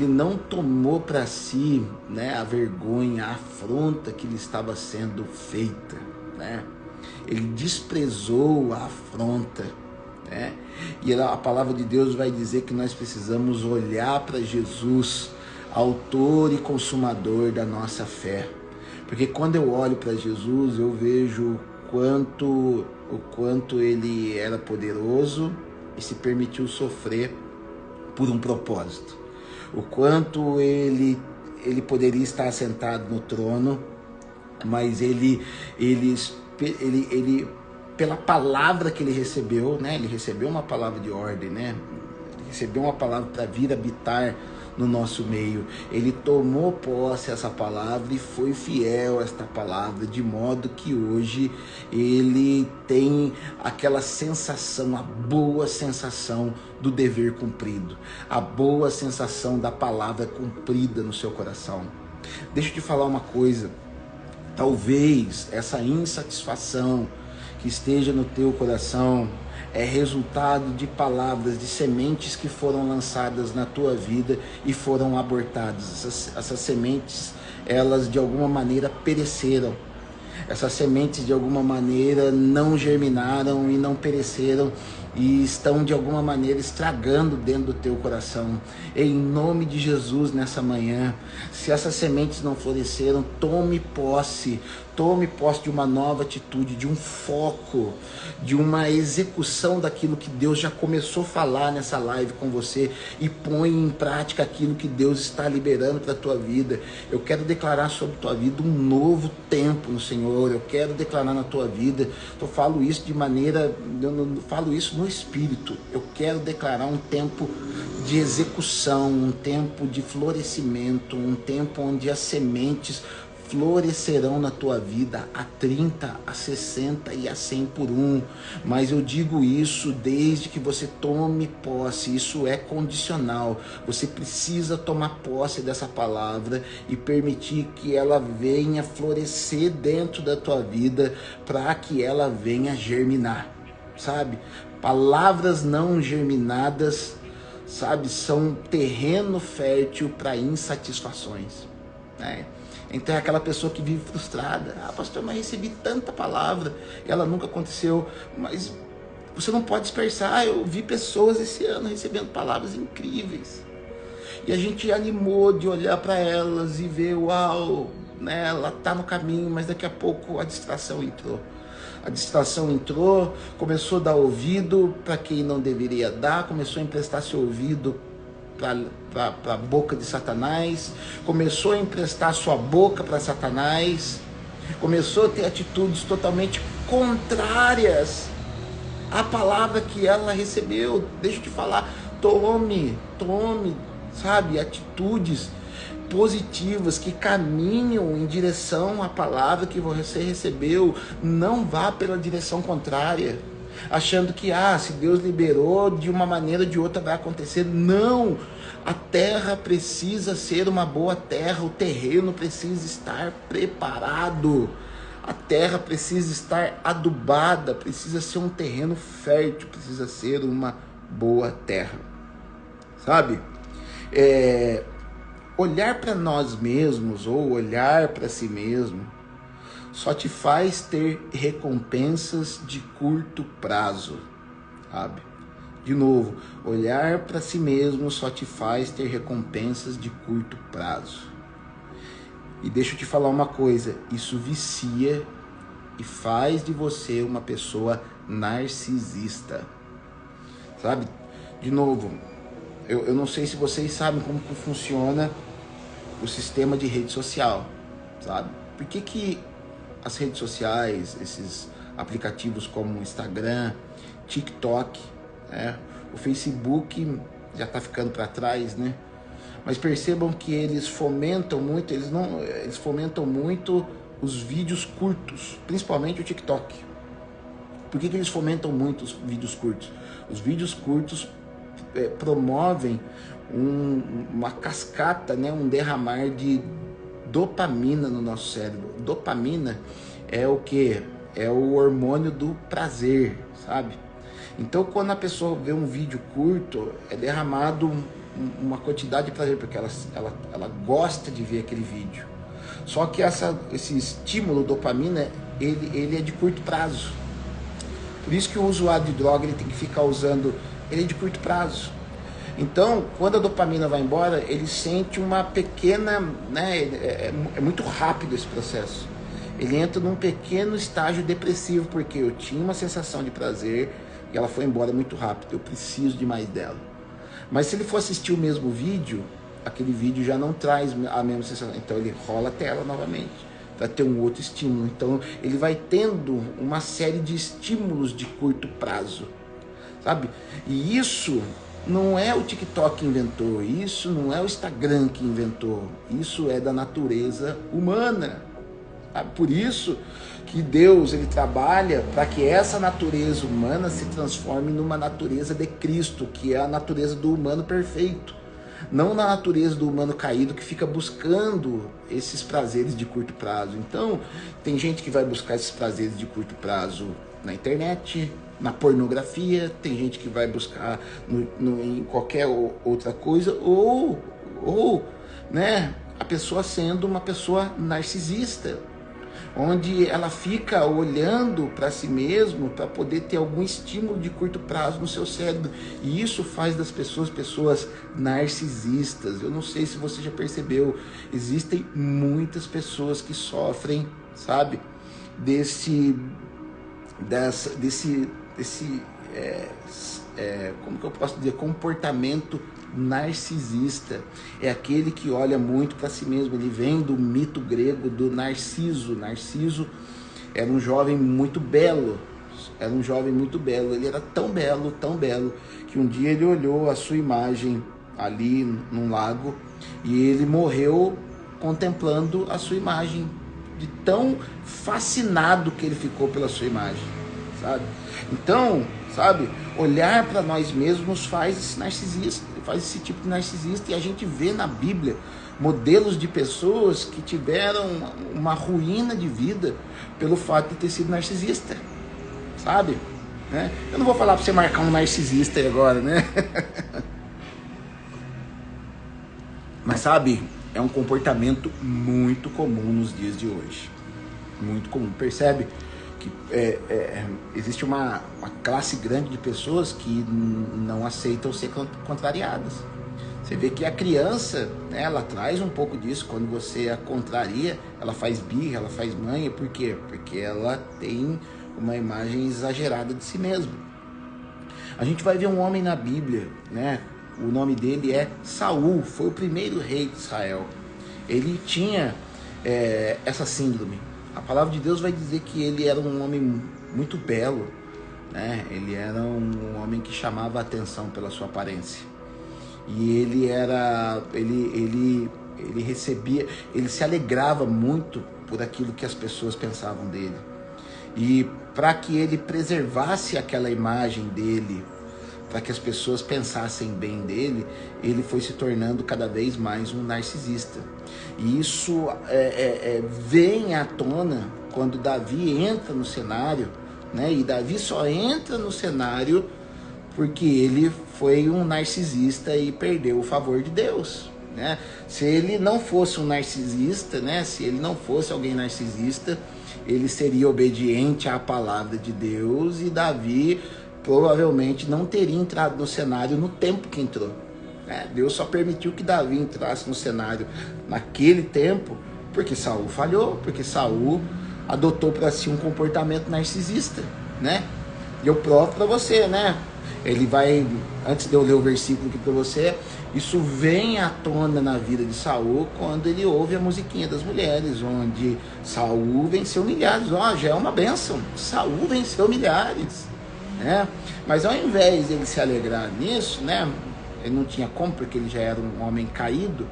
[SPEAKER 2] não tomou para si, né, a vergonha, a afronta que lhe estava sendo feita, né? Ele desprezou a afronta, né? E a palavra de Deus vai dizer que nós precisamos olhar para Jesus, autor e consumador da nossa fé. Porque quando eu olho para Jesus, eu vejo o quanto ele era poderoso e se permitiu sofrer por um propósito. O quanto ele poderia estar sentado no trono, mas ele pela palavra que ele recebeu, né? Ele recebeu uma palavra de ordem, né? Ele recebeu uma palavra para vir habitar no nosso meio. Ele tomou posse essa palavra e foi fiel a esta palavra, de modo que hoje ele tem aquela sensação, a boa sensação do dever cumprido, a boa sensação da palavra cumprida no seu coração. Deixa eu te falar uma coisa, talvez essa insatisfação que esteja no teu coração é resultado de palavras, de sementes que foram lançadas na tua vida e foram abortadas. Essas sementes, elas de alguma maneira pereceram. Essas sementes de alguma maneira não germinaram e não pereceram e estão de alguma maneira estragando dentro do teu coração. Em nome de Jesus, nessa manhã, se essas sementes não floresceram, tome posse de uma nova atitude, de um foco, de uma execução daquilo que Deus já começou a falar nessa live com você e põe em prática aquilo que Deus está liberando para a tua vida. Eu quero declarar sobre a tua vida um novo tempo no Senhor. Eu quero declarar na tua vida, eu falo isso de maneira, eu não falo isso no Espírito, eu quero declarar um tempo de execução, um tempo de florescimento, um tempo onde as sementes florescerão na tua vida a 30, a 60 e a 100 por um. Mas eu digo isso desde que você tome posse. Isso é condicional. Você precisa tomar posse dessa palavra e permitir que ela venha florescer dentro da tua vida, para que ela venha germinar, sabe? Palavras não germinadas, sabe, são terreno fértil para insatisfações, né? Então é aquela pessoa que vive frustrada. Ah, pastor, mas recebi tanta palavra e ela nunca aconteceu. Mas você não pode dispersar. Ah, eu vi pessoas esse ano recebendo palavras incríveis. E a gente animou de olhar para elas e ver, uau, né, ela está no caminho, mas daqui a pouco a distração entrou. A distração entrou, começou a dar ouvido para quem não deveria dar, começou a emprestar seu ouvido para a boca de Satanás, começou a emprestar sua boca para Satanás, começou a ter atitudes totalmente contrárias à palavra que ela recebeu. Deixa eu te falar, tome, sabe, atitudes positivas que caminham em direção à palavra que você recebeu. Não vá pela direção contrária, achando que se Deus liberou, de uma maneira ou de outra vai acontecer. Não, a terra precisa ser uma boa terra, o terreno precisa estar preparado, a terra precisa estar adubada, precisa ser um terreno fértil, precisa ser uma boa terra, sabe? Olhar para nós mesmos ou olhar para si mesmo só te faz ter recompensas de curto prazo, sabe? De novo, olhar para si mesmo só te faz ter recompensas de curto prazo. E deixa eu te falar uma coisa, isso vicia e faz de você uma pessoa narcisista, sabe? De novo, eu não sei se vocês sabem como que funciona o sistema de rede social, sabe? Por que as redes sociais, esses aplicativos como o Instagram, TikTok, o Facebook já está ficando para trás, né? Mas percebam que eles fomentam muito, eles fomentam muito os vídeos curtos, principalmente o TikTok. Por que eles fomentam muito os vídeos curtos? Os vídeos curtos promovem uma cascata, né? Um derramar de dopamina no nosso cérebro. Dopamina é o que? É o hormônio do prazer, sabe? Então, quando a pessoa vê um vídeo curto, é derramado uma quantidade de prazer, porque ela gosta de ver aquele vídeo. Só que esse estímulo dopamina, ele é de curto prazo. Por isso que o usuário de droga ele tem que ficar usando, ele é de curto prazo. Então, quando a dopamina vai embora, ele sente uma pequena, né, é muito rápido esse processo. Ele entra num pequeno estágio depressivo, porque eu tinha uma sensação de prazer e ela foi embora muito rápido, eu preciso de mais dela. Mas se ele for assistir o mesmo vídeo, aquele vídeo já não traz a mesma sensação, então ele rola a tela novamente, vai ter um outro estímulo. Então ele vai tendo uma série de estímulos de curto prazo, sabe? E isso não é o TikTok que inventou, isso não é o Instagram que inventou, isso é da natureza humana. Sabe? Por isso que Deus ele trabalha para que essa natureza humana se transforme numa natureza de Cristo, que é a natureza do humano perfeito, não na natureza do humano caído que fica buscando esses prazeres de curto prazo. Então, tem gente que vai buscar esses prazeres de curto prazo na internet, na pornografia, tem gente que vai buscar em qualquer outra coisa, ou né, a pessoa sendo uma pessoa narcisista, onde ela fica olhando para si mesmo para poder ter algum estímulo de curto prazo no seu cérebro, e isso faz das pessoas narcisistas. Eu não sei se você já percebeu, existem muitas pessoas que sofrem, sabe, como que eu posso dizer, comportamento narcisista. É aquele que olha muito para si mesmo. Ele vem do mito grego do Narciso. Narciso era um jovem muito belo, ele era tão belo, que um dia ele olhou a sua imagem ali num lago, e ele morreu contemplando a sua imagem, de tão fascinado que ele ficou pela sua imagem, sabe? Então, sabe, olhar para nós mesmos faz esse narcisista, faz esse tipo de narcisista, e a gente vê na Bíblia modelos de pessoas que tiveram uma ruína de vida pelo fato de ter sido narcisista, sabe? Né? Eu não vou falar para você marcar um narcisista aí agora, né? Mas sabe, é um comportamento muito comum nos dias de hoje, muito comum. Percebe que existe uma classe grande de pessoas que não aceitam ser contrariadas. Você vê que a criança, né, ela traz um pouco disso. Quando você a contraria, ela faz birra, ela faz manha. Por quê? Porque ela tem uma imagem exagerada de si mesma. A gente vai ver um homem na Bíblia, né? O nome dele é Saul, foi o primeiro rei de Israel. Ele tinha essa síndrome. A palavra de Deus vai dizer que ele era um homem muito belo, né? Ele era um homem que chamava a atenção pela sua aparência. E ele recebia, ele se alegrava muito por aquilo que as pessoas pensavam dele. E para que ele preservasse aquela imagem dele, para que as pessoas pensassem bem dele, ele foi se tornando cada vez mais um narcisista. E isso vem à tona quando Davi entra no cenário, né? E Davi só entra no cenário porque ele foi um narcisista e perdeu o favor de Deus, né? Se ele não fosse um narcisista, né? Se ele não fosse alguém narcisista, ele seria obediente à palavra de Deus, e Davi provavelmente não teria entrado no cenário no tempo que entrou, né? Deus só permitiu que Davi entrasse no cenário naquele tempo porque Saul falhou, porque Saul adotou para si um comportamento narcisista, né? E eu provo para você, né? Ele vai, antes de eu ler o versículo aqui para você, isso vem à tona na vida de Saul quando ele ouve a musiquinha das mulheres, onde Saul venceu milhares. Ó, já é uma bênção, Saul venceu milhares, né? Mas ao invés de ele se alegrar nisso, né? Ele não tinha como, porque ele já era um homem caído.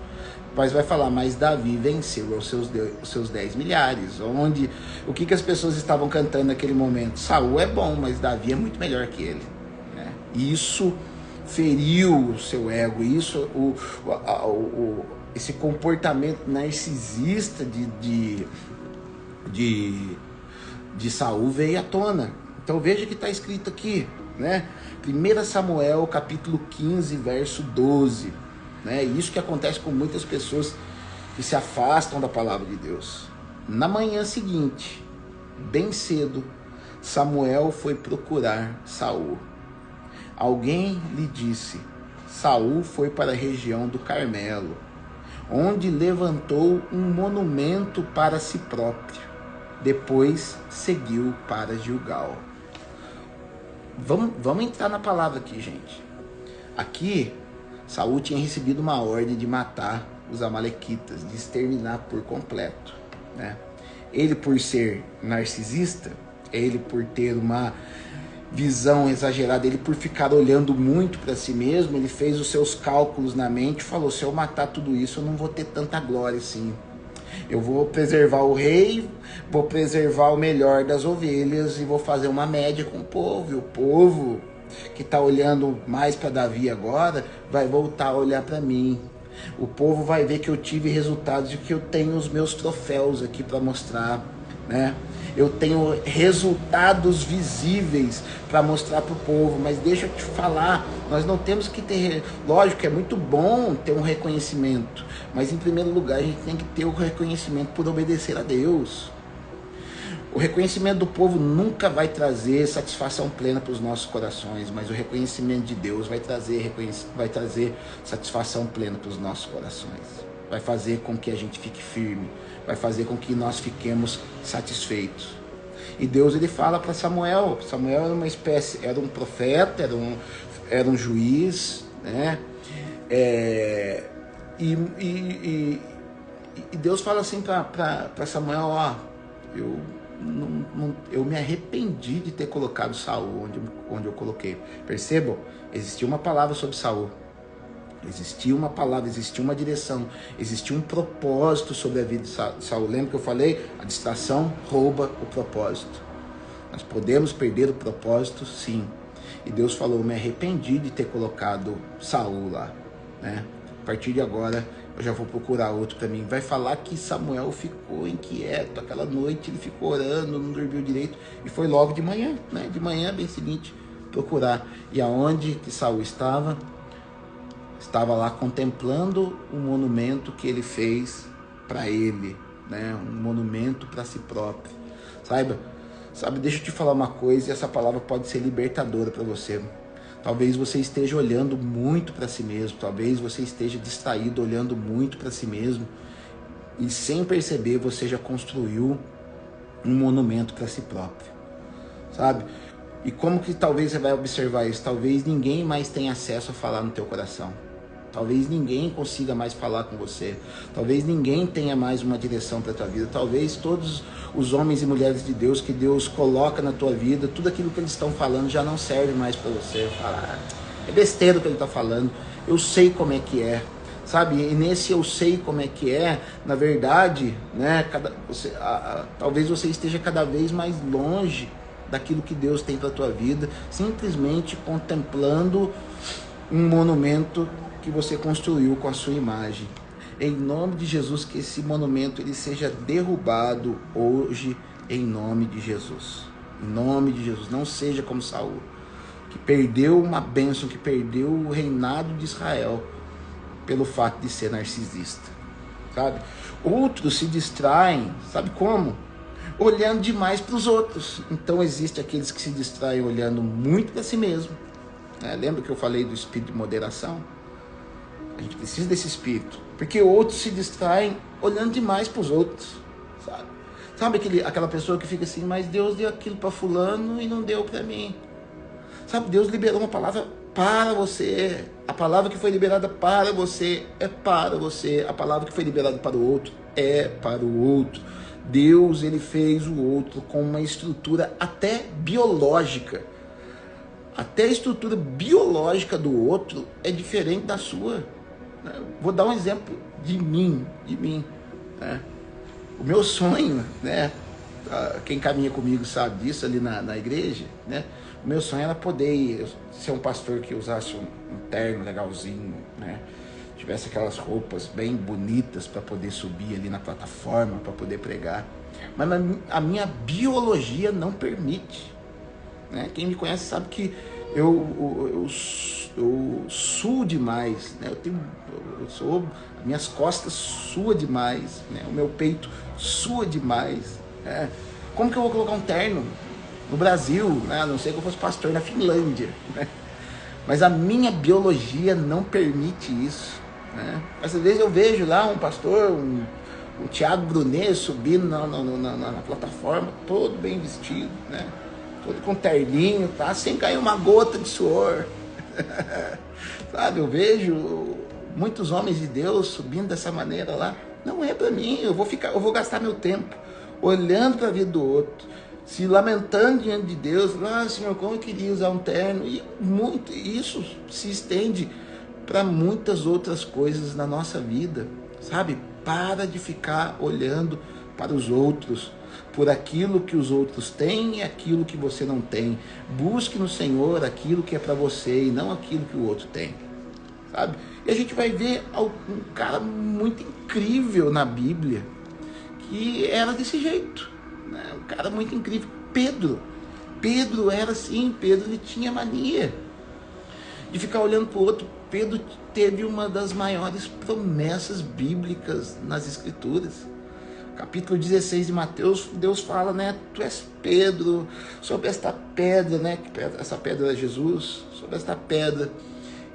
[SPEAKER 2] Mas vai falar, mas Davi venceu os seus 10 milhares. Onde, o que as pessoas estavam cantando naquele momento? Saul é bom, mas Davi é muito melhor que ele. Isso feriu o seu ego, isso, esse comportamento narcisista de Saul veio à tona. Então veja que está escrito aqui, né? 1 Samuel capítulo 15, verso 12. Né? Isso que acontece com muitas pessoas que se afastam da palavra de Deus. Na manhã seguinte, bem cedo, Samuel foi procurar Saul. Alguém lhe disse: Saul foi para a região do Carmelo, onde levantou um monumento para si próprio. Depois seguiu para Gilgal. Vamos entrar na palavra aqui, gente. Aqui, Saul tinha recebido uma ordem de matar os amalequitas, de exterminar por completo, né? Ele, por ser narcisista, ele por ter uma visão exagerada, ele por ficar olhando muito para si mesmo, ele fez os seus cálculos na mente e falou: se eu matar tudo isso, eu não vou ter tanta glória assim. Eu vou preservar o rei, vou preservar o melhor das ovelhas e vou fazer uma média com o povo. E o povo que está olhando mais para Davi agora vai voltar a olhar para mim. O povo vai ver que eu tive resultados e que eu tenho os meus troféus aqui para mostrar, né? Eu tenho resultados visíveis para mostrar para o povo. Mas deixa eu te falar, nós não temos que ter... Lógico que é muito bom ter um reconhecimento, mas em primeiro lugar a gente tem que ter o reconhecimento por obedecer a Deus. O reconhecimento do povo nunca vai trazer satisfação plena para os nossos corações, mas o reconhecimento de Deus vai trazer satisfação plena para os nossos corações. Vai fazer com que a gente fique firme, vai fazer com que nós fiquemos satisfeitos. E Deus, ele fala para Samuel. Samuel era uma espécie, era um profeta, era um juiz, né? E Deus fala assim para Samuel: ó, eu me arrependi de ter colocado Saul onde eu coloquei. Percebam, existia uma palavra sobre Saul. Existia uma palavra, existia uma direção, existia um propósito sobre a vida de Saul. Lembra que eu falei? A distração rouba o propósito. Nós podemos perder o propósito, sim. E Deus falou, me arrependi de ter colocado Saul lá, né? A partir de agora, eu já vou procurar outro para mim. Vai falar que Samuel ficou inquieto, aquela noite ele ficou orando, não dormiu direito, e foi logo de manhã, né? De manhã, bem seguinte, procurar. E aonde que Saul estava? Estava lá contemplando um monumento que ele fez para ele, né? Um monumento para si próprio. Sabe, deixa eu te falar uma coisa, e essa palavra pode ser libertadora para você. Talvez você esteja olhando muito para si mesmo, talvez você esteja distraído olhando muito para si mesmo, e sem perceber você já construiu um monumento para si próprio, sabe? E como que talvez você vai observar isso? Talvez ninguém mais tenha acesso a falar no teu coração. Talvez ninguém consiga mais falar com você. Talvez ninguém tenha mais uma direção para a tua vida. Talvez todos os homens e mulheres de Deus que Deus coloca na tua vida, tudo aquilo que eles estão falando já não serve mais para você. Falar, é besteira o que ele está falando. Eu sei como é que é. Sabe? E nesse eu sei como é que é, na verdade, né, talvez você esteja cada vez mais longe daquilo que Deus tem para a tua vida, simplesmente contemplando um monumento que você construiu com a sua imagem. Em nome de Jesus, que esse monumento ele seja derrubado hoje, em nome de Jesus. Em nome de Jesus, não seja como Saul, que perdeu uma bênção, que perdeu o reinado de Israel pelo fato de ser narcisista, sabe? Outros se distraem, sabe como? Olhando demais para os outros. Então existe aqueles que se distraem olhando muito para si mesmo. Lembra que eu falei do espírito de moderação? A gente precisa desse espírito, porque outros se distraem olhando demais para os outros, sabe aquela pessoa que fica assim, mas Deus deu aquilo para fulano e não deu para mim, sabe? Deus liberou uma palavra para você, a palavra que foi liberada para você é para você, a palavra que foi liberada para o outro é para o outro. Deus, ele fez o outro com uma estrutura até biológica. Até a estrutura biológica do outro é diferente da sua. Vou dar um exemplo de mim. Né? O meu sonho, né? Quem caminha comigo sabe disso ali na igreja, né? O meu sonho era poder ser um pastor que usasse um terno legalzinho, né? Tivesse aquelas roupas bem bonitas para poder subir ali na plataforma, para poder pregar. Mas a minha biologia não permite. Né? Quem me conhece sabe que eu suo demais, né? Minhas costas suam demais, né? O meu peito sua demais. Né? Como que eu vou colocar um terno no Brasil, né? A não ser que eu fosse pastor na Finlândia, né? Mas a minha biologia não permite isso, né? Às vezes eu vejo lá um pastor, o Thiago Brunet subindo na plataforma, todo bem vestido, né? Todo com terninho, tá? Sem cair uma gota de suor. Sabe, eu vejo muitos homens de Deus subindo dessa maneira lá. Não é para mim, eu vou gastar meu tempo olhando para a vida do outro, se lamentando diante de Deus. Senhor, como eu queria usar um terno. E isso se estende para muitas outras coisas na nossa vida, sabe? Para de ficar olhando para os outros, por aquilo que os outros têm e aquilo que você não tem. Busque no Senhor aquilo que é para você e não aquilo que o outro tem, sabe? E a gente vai ver um cara muito incrível na Bíblia que era desse jeito, né? Um cara muito incrível, Pedro era assim. Pedro ele tinha mania de ficar olhando para o outro. Pedro teve uma das maiores promessas bíblicas nas Escrituras. Capítulo 16 de Mateus, Deus fala, né? Tu és Pedro, sobre esta pedra, né? Essa pedra é Jesus, sobre esta pedra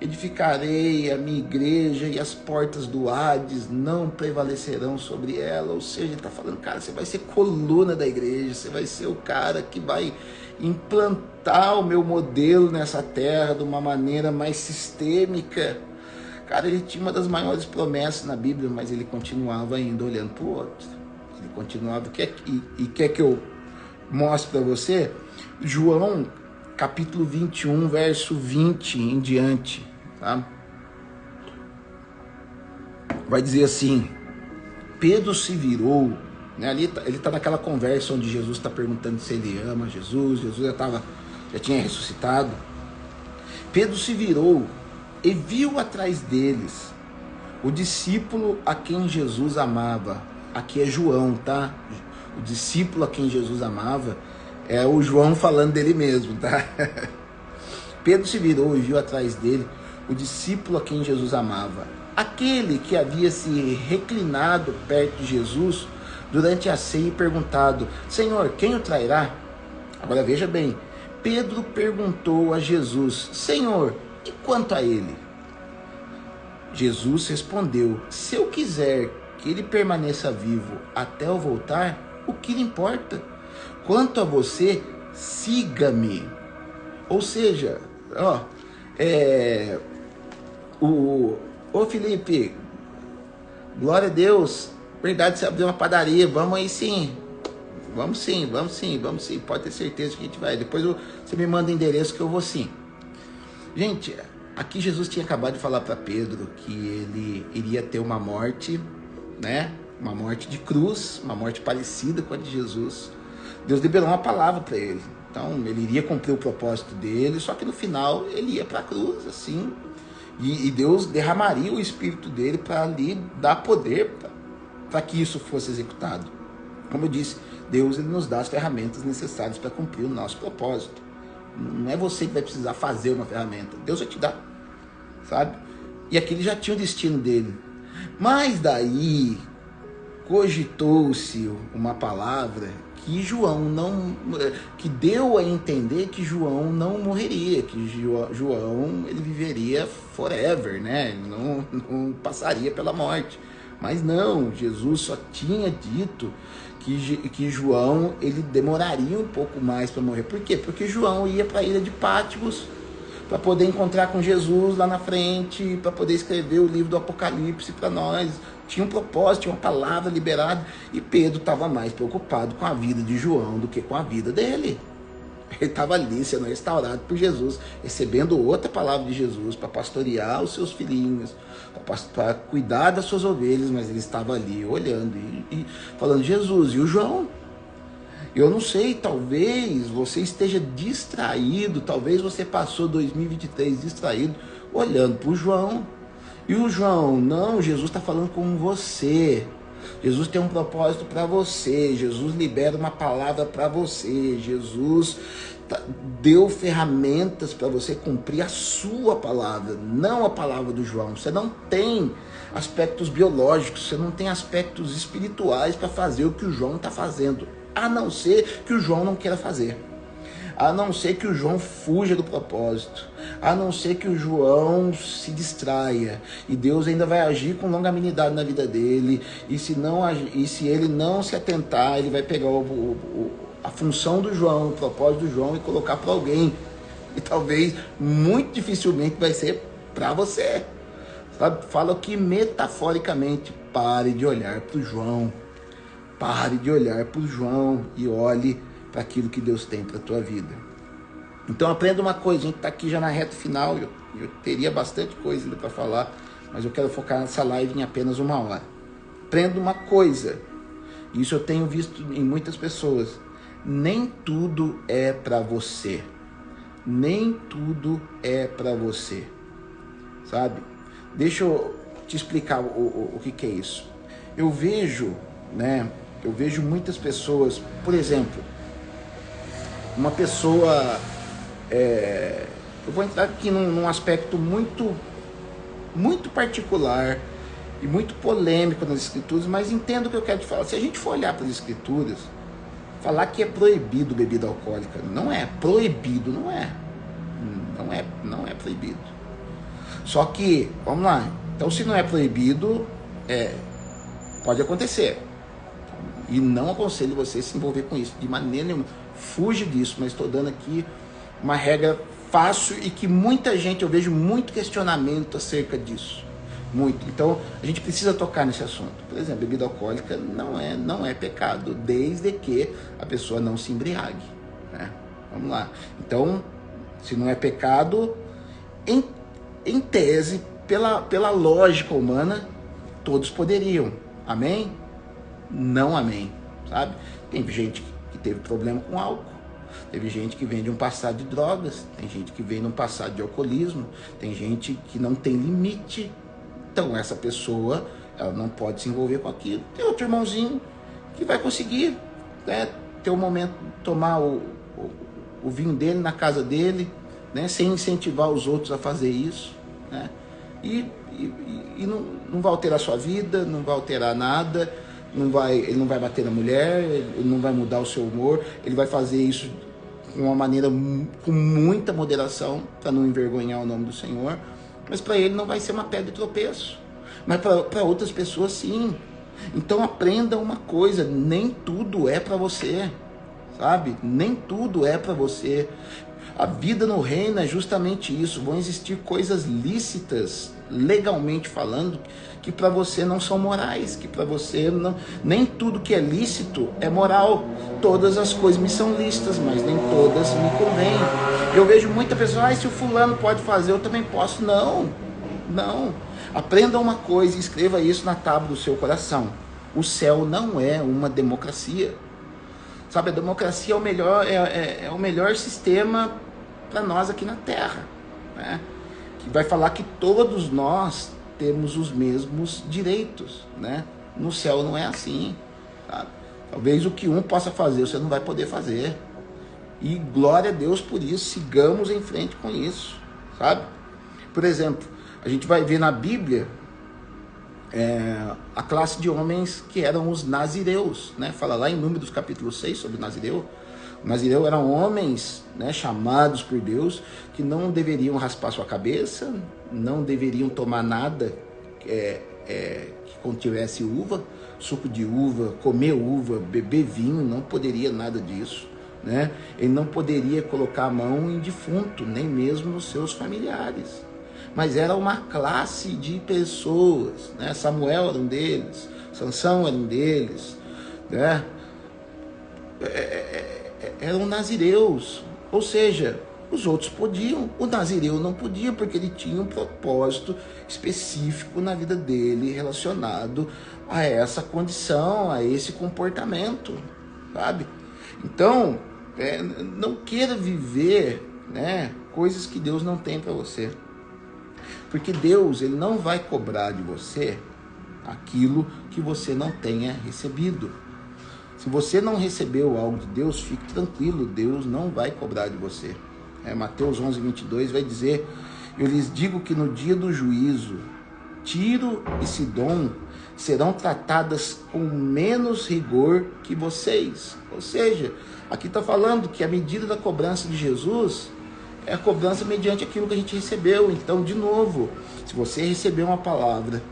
[SPEAKER 2] edificarei a minha igreja e as portas do Hades não prevalecerão sobre ela. Ou seja, ele está falando, cara, você vai ser coluna da igreja, você vai ser o cara que vai implantar o meu modelo nessa terra de uma maneira mais sistêmica. Cara, ele tinha uma das maiores promessas na Bíblia, mas ele continuava ainda olhando para o outro. Ele continuava, e quer que eu mostre para você? João, capítulo 21, verso 20 em diante. Tá? vai dizer assim, Pedro se virou, né? Ali ele está naquela conversa onde Jesus está perguntando se ele ama Jesus já tinha ressuscitado. Pedro se virou e viu atrás deles o discípulo a quem Jesus amava. Aqui é João, tá? O discípulo a quem Jesus amava é o João falando dele mesmo, tá? Pedro se virou e viu atrás dele o discípulo a quem Jesus amava. Aquele que havia se reclinado perto de Jesus durante a ceia e perguntado, Senhor, quem o trairá? Agora veja bem, Pedro perguntou a Jesus, Senhor, e quanto a ele? Jesus respondeu, se eu quiser que ele permaneça vivo até eu voltar, o que lhe importa? Quanto a você, siga-me. Ou seja, ô Felipe, glória a Deus, verdade, você abriu uma padaria, vamos aí sim. Vamos sim, pode ter certeza que a gente vai. Depois você me manda o endereço que eu vou sim. Gente, aqui Jesus tinha acabado de falar para Pedro que ele iria ter uma morte, né? Uma morte de cruz, uma morte parecida com a de Jesus. Deus liberou uma palavra para ele. Então, ele iria cumprir o propósito dele, só que no final ele ia para a cruz, assim. E Deus derramaria o Espírito dele para ali dar poder para que isso fosse executado. Como eu disse, Deus ele nos dá as ferramentas necessárias para cumprir o nosso propósito. Não é você que vai precisar fazer uma ferramenta, Deus vai te dar, sabe? E aqui ele já tinha o destino dele. Mas daí cogitou-se uma palavra que deu a entender que João não morreria, que João ele viveria forever, né? Ele não passaria pela morte. Mas não, Jesus só tinha dito que João ele demoraria um pouco mais para morrer. Por quê? Porque João ia para a ilha de Patmos para poder encontrar com Jesus lá na frente, para poder escrever o livro do Apocalipse para nós. Tinha um propósito, tinha uma palavra liberada, e Pedro estava mais preocupado com a vida de João do que com a vida dele. Ele estava ali sendo restaurado por Jesus, recebendo outra palavra de Jesus para pastorear os seus filhinhos, para cuidar das suas ovelhas, mas ele estava ali olhando e falando, Jesus, e o João? Eu não sei, talvez você esteja distraído, talvez você passou 2023 distraído, olhando para o João. E o João, não, Jesus está falando com você. Jesus tem um propósito para você. Jesus libera uma palavra para você. Jesus deu ferramentas para você cumprir a sua palavra, não a palavra do João. Você não tem aspectos biológicos, você não tem aspectos espirituais para fazer o que o João está fazendo, a não ser que o João não queira fazer. A não ser que o João fuja do propósito, a não ser que o João se distraia, e Deus ainda vai agir com longanimidade na vida dele, e se ele não se atentar, ele vai pegar a função do João, o propósito do João e colocar para alguém, e talvez, muito dificilmente vai ser para você, sabe? Falo aqui metaforicamente, pare de olhar para o João, pare de olhar para o João e olhe para aquilo que Deus tem para a tua vida. Então aprenda uma coisa, a gente está aqui já na reta final, eu teria bastante coisa ainda para falar, mas eu quero focar nessa live em apenas 1 hora. Aprenda uma coisa, isso eu tenho visto em muitas pessoas, nem tudo é para você, nem tudo é para você, sabe? Deixa eu te explicar o que é isso. Eu vejo muitas pessoas, por exemplo, uma pessoa, eu vou entrar aqui num aspecto muito particular e muito polêmico nas escrituras, mas entendo o que eu quero te falar. Se a gente for olhar para as escrituras, falar que é proibido bebida alcoólica, não é proibido, não é proibido. Só que, vamos lá, então se não é proibido, pode acontecer. E não aconselho você a se envolver com isso, de maneira nenhuma. Fuge disso, mas estou dando aqui uma regra fácil e que muita gente, eu vejo muito questionamento acerca disso. Muito. Então, a gente precisa tocar nesse assunto. Por exemplo, bebida alcoólica não é pecado, desde que a pessoa não se embriague, né? Vamos lá. Então, se não é pecado, em tese, pela lógica humana, Todos poderiam. Amém? Não amém. Sabe? Tem gente que teve problema com álcool. Teve gente que vem de um passado de drogas. Tem gente que vem de um passado de alcoolismo. Tem gente que não tem limite. Então essa pessoa, ela não pode se envolver com aquilo. Tem outro irmãozinho que vai conseguir, né, ter um momento, tomar o vinho dele na casa dele, né, sem incentivar os outros a fazer isso, né, e não vai alterar a sua vida, não vai alterar nada, ele não vai bater na mulher, ele não vai mudar o seu humor, ele vai fazer isso de uma maneira com muita moderação, para não envergonhar o nome do Senhor, mas para ele não vai ser uma pedra de tropeço, mas para outras pessoas sim. Então aprenda uma coisa, nem tudo é para você, sabe? Nem tudo é para você. A vida no reino é justamente isso. Vão existir coisas lícitas, legalmente falando, que para você não são morais, que para você não, nem tudo que é lícito é moral. Todas as coisas me são lícitas, mas nem todas me convêm. Eu vejo muita pessoa, se o fulano pode fazer, eu também posso. Não. Aprenda uma coisa e escreva isso na tábua do seu coração. O céu não é uma democracia. Sabe, a democracia é o melhor sistema para nós aqui na Terra, né? Que vai falar que todos nós temos os mesmos direitos, né? No céu não é assim, sabe? Talvez o que um possa fazer, você não vai poder fazer. E glória a Deus por isso, sigamos em frente com isso, sabe? Por exemplo, a gente vai ver na Bíblia a classe de homens que eram os nazireus, né? Fala lá em Números capítulo 6 sobre o nazireu. O nazireu eram homens, né, chamados por Deus, que não deveriam raspar sua cabeça, não deveriam tomar nada que contivesse uva, suco de uva, comer uva, beber vinho, não poderia nada disso, né? Ele não poderia colocar a mão em defunto, nem mesmo nos seus familiares. Mas era uma classe de pessoas, né? Samuel era um deles, Sansão era um deles, né? Eram nazireus, ou seja, os outros podiam, o nazireu não podia, porque ele tinha um propósito específico na vida dele relacionado a essa condição, a esse comportamento, sabe? Então, não queira viver, né, coisas que Deus não tem para você. Porque Deus, ele não vai cobrar de você aquilo que você não tenha recebido. Se você não recebeu algo de Deus, fique tranquilo, Deus não vai cobrar de você. Mateus 11:22 vai dizer: eu lhes digo que no dia do juízo, Tiro e Sidom serão tratadas com menos rigor que vocês. Ou seja, aqui está falando que a medida da cobrança de Jesus é a cobrança mediante aquilo que a gente recebeu. Então, de novo, se você recebeu uma palavra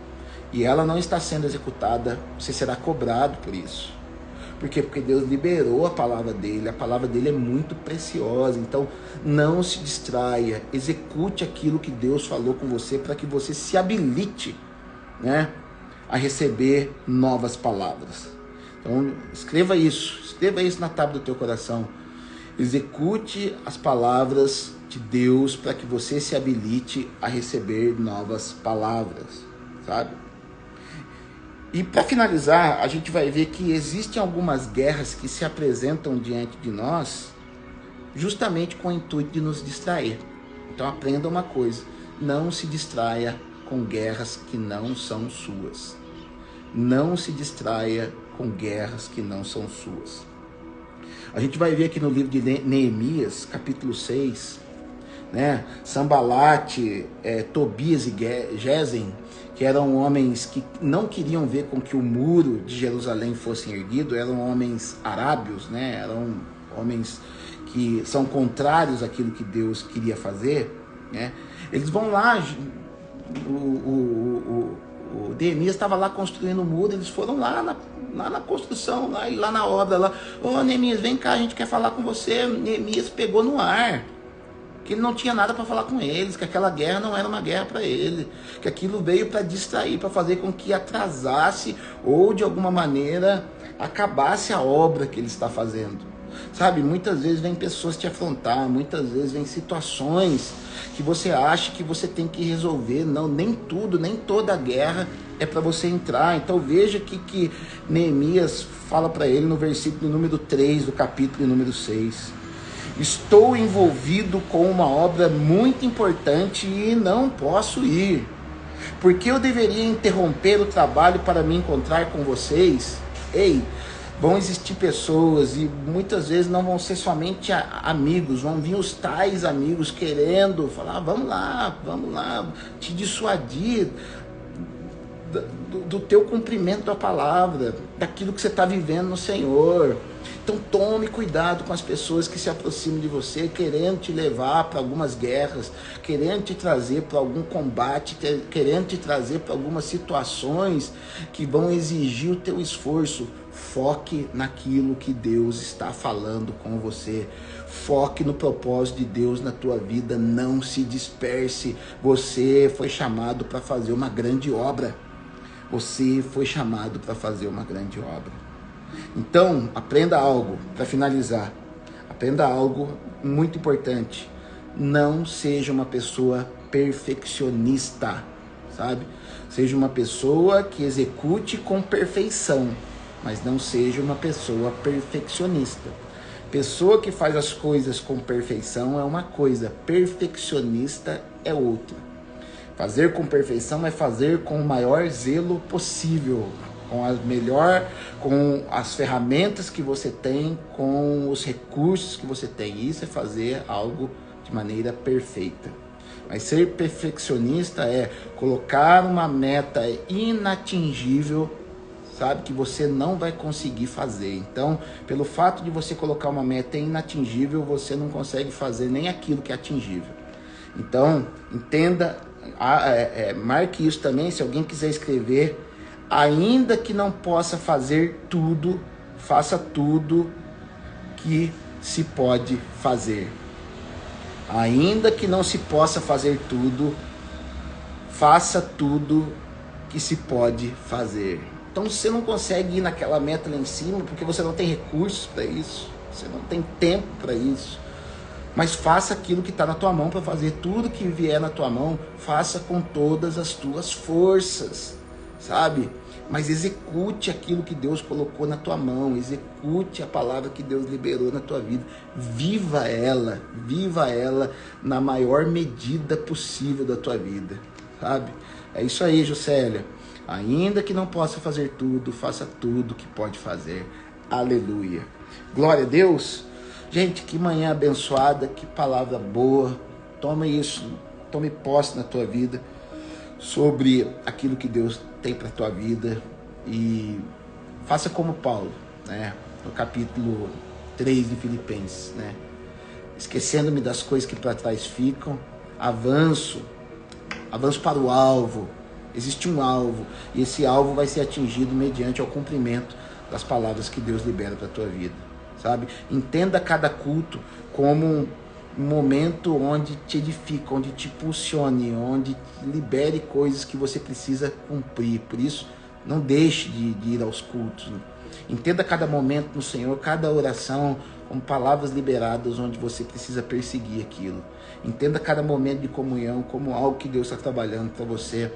[SPEAKER 2] e ela não está sendo executada, você será cobrado por isso. Por quê? Porque Deus liberou a palavra dele é muito preciosa. Então, não se distraia, execute aquilo que Deus falou com você para que você se habilite, né, a receber novas palavras. Então, escreva isso na tábua do teu coração. Execute as palavras de Deus para que você se habilite a receber novas palavras, sabe? E para finalizar, a gente vai ver que existem algumas guerras que se apresentam diante de nós justamente com o intuito de nos distrair. Então aprenda uma coisa, não se distraia com guerras que não são suas. Não se distraia com guerras que não são suas. A gente vai ver aqui no livro de Neemias, capítulo 6, né? Sambalate, Tobias e Gesem, que eram homens que não queriam ver com que o muro de Jerusalém fosse erguido, eram homens arábios, né? Eram homens que são contrários àquilo que Deus queria fazer, né? Eles vão lá, o Neemias estava lá construindo o muro, eles foram lá na construção, lá na obra, lá, Neemias, vem cá, a gente quer falar com você. Neemias pegou no ar, que ele não tinha nada para falar com eles, que aquela guerra não era uma guerra para ele, que aquilo veio para distrair, para fazer com que atrasasse ou de alguma maneira acabasse a obra que ele está fazendo. Sabe, muitas vezes vem pessoas te afrontar, muitas vezes vem situações que você acha que você tem que resolver. Não, nem tudo, nem toda a guerra é para você entrar. Então veja que Neemias fala para ele no versículo número 3 do capítulo número 6. Estou envolvido com uma obra muito importante e não posso ir. Por que eu deveria interromper o trabalho para me encontrar com vocês? Ei, vão existir pessoas e muitas vezes não vão ser somente amigos, vão vir os tais amigos querendo falar, vamos lá, te dissuadir do teu cumprimento da palavra, daquilo que você está vivendo no Senhor. Então tome cuidado com as pessoas que se aproximam de você, querendo te levar para algumas guerras, querendo te trazer para algum combate, querendo te trazer para algumas situações que vão exigir o teu esforço. Foque naquilo que Deus está falando com você. Foque no propósito de Deus na tua vida. Não se disperse. Você foi chamado para fazer uma grande obra. Você foi chamado para fazer uma grande obra. Então, aprenda algo, para finalizar. Aprenda algo muito importante. Não seja uma pessoa perfeccionista, sabe? Seja uma pessoa que execute com perfeição, mas não seja uma pessoa perfeccionista. Pessoa que faz as coisas com perfeição é uma coisa, perfeccionista é outra. Fazer com perfeição é fazer com o maior zelo possível, com as ferramentas que você tem, com os recursos que você tem. Isso é fazer algo de maneira perfeita. Mas ser perfeccionista é colocar uma meta inatingível, sabe, que você não vai conseguir fazer. Então, pelo fato de você colocar uma meta inatingível, você não consegue fazer nem aquilo que é atingível. Então, entenda, marque isso também, se alguém quiser escrever: ainda que não possa fazer tudo, faça tudo que se pode fazer. Ainda que não se possa fazer tudo, faça tudo que se pode fazer. Então, se você não consegue ir naquela meta lá em cima, porque você não tem recursos para isso, você não tem tempo para isso, mas faça aquilo que está na tua mão para fazer. Tudo que vier na tua mão, faça com todas as tuas forças, sabe? Mas execute aquilo que Deus colocou na tua mão, execute a palavra que Deus liberou na tua vida, viva ela na maior medida possível da tua vida, sabe? É isso aí, Juscelia. Ainda que não possa fazer tudo, faça tudo que pode fazer. Aleluia. Glória a Deus. Gente, que manhã abençoada, que palavra boa. Toma isso, tome posse na tua vida sobre aquilo que Deus tem para a tua vida e faça como Paulo, né? No capítulo 3 de Filipenses, né? Esquecendo-me das coisas que para trás ficam, avanço para o alvo. Existe um alvo e esse alvo vai ser atingido mediante o cumprimento das palavras que Deus libera para a tua vida, sabe? Entenda cada culto como um momento onde te edifica, onde te impulsione, onde libere coisas que você precisa cumprir. Por isso, não deixe de ir aos cultos. Entenda cada momento no Senhor, cada oração como palavras liberadas onde você precisa perseguir aquilo. Entenda cada momento de comunhão como algo que Deus está trabalhando para você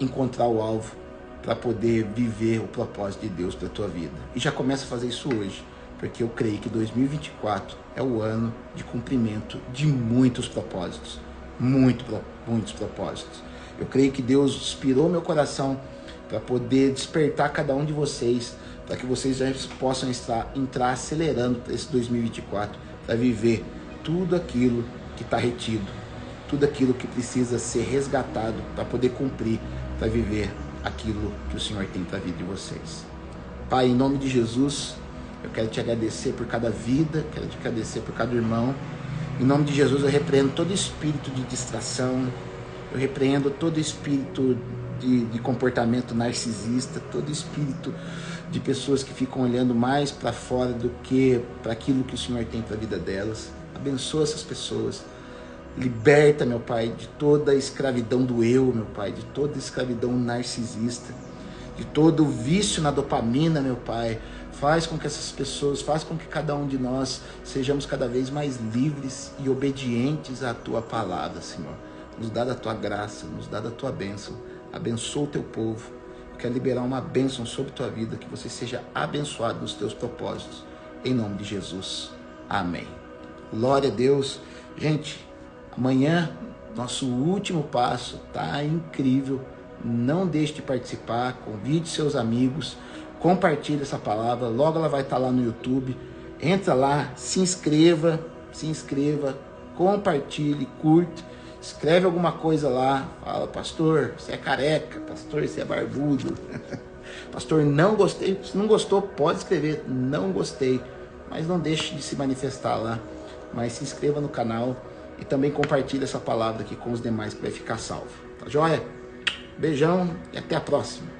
[SPEAKER 2] encontrar o alvo, para poder viver o propósito de Deus para a tua vida. E já começa a fazer isso hoje, porque eu creio que 2024 é o ano de cumprimento de muitos propósitos, muitos propósitos. Eu creio que Deus inspirou meu coração para poder despertar cada um de vocês, para que vocês já possam entrar acelerando para esse 2024, para viver tudo aquilo que está retido, tudo aquilo que precisa ser resgatado para poder cumprir, para viver aquilo que o Senhor tem para a vida de vocês. Pai, em nome de Jesus, eu quero te agradecer por cada vida, quero te agradecer por cada irmão. Em nome de Jesus, eu repreendo todo espírito de distração, eu repreendo todo espírito de comportamento narcisista, todo espírito de pessoas que ficam olhando mais para fora do que para aquilo que o Senhor tem para a vida delas. Abençoa essas pessoas. Liberta, meu Pai, de toda a escravidão do eu, meu Pai, de toda a escravidão narcisista, de todo o vício na dopamina, meu Pai. Faz com que essas pessoas, faz com que cada um de nós sejamos cada vez mais livres e obedientes à tua palavra, Senhor. Nos dá da tua graça, nos dá da tua bênção. Abençoa o teu povo. Eu quero liberar uma bênção sobre a tua vida, que você seja abençoado nos teus propósitos. Em nome de Jesus. Amém. Glória a Deus. Gente, amanhã, nosso último passo, tá incrível. Não deixe de participar, convide seus amigos, compartilhe essa palavra, logo ela vai estar lá no YouTube. Entra lá, se inscreva, compartilhe, curte, escreve alguma coisa lá, fala, pastor, você é careca, pastor, você é barbudo, pastor, não gostei. Se não gostou, pode escrever, não gostei, mas não deixe de se manifestar lá, mas se inscreva no canal e também compartilhe essa palavra aqui com os demais que vai ficar salvo, tá joia? Beijão e até a próxima.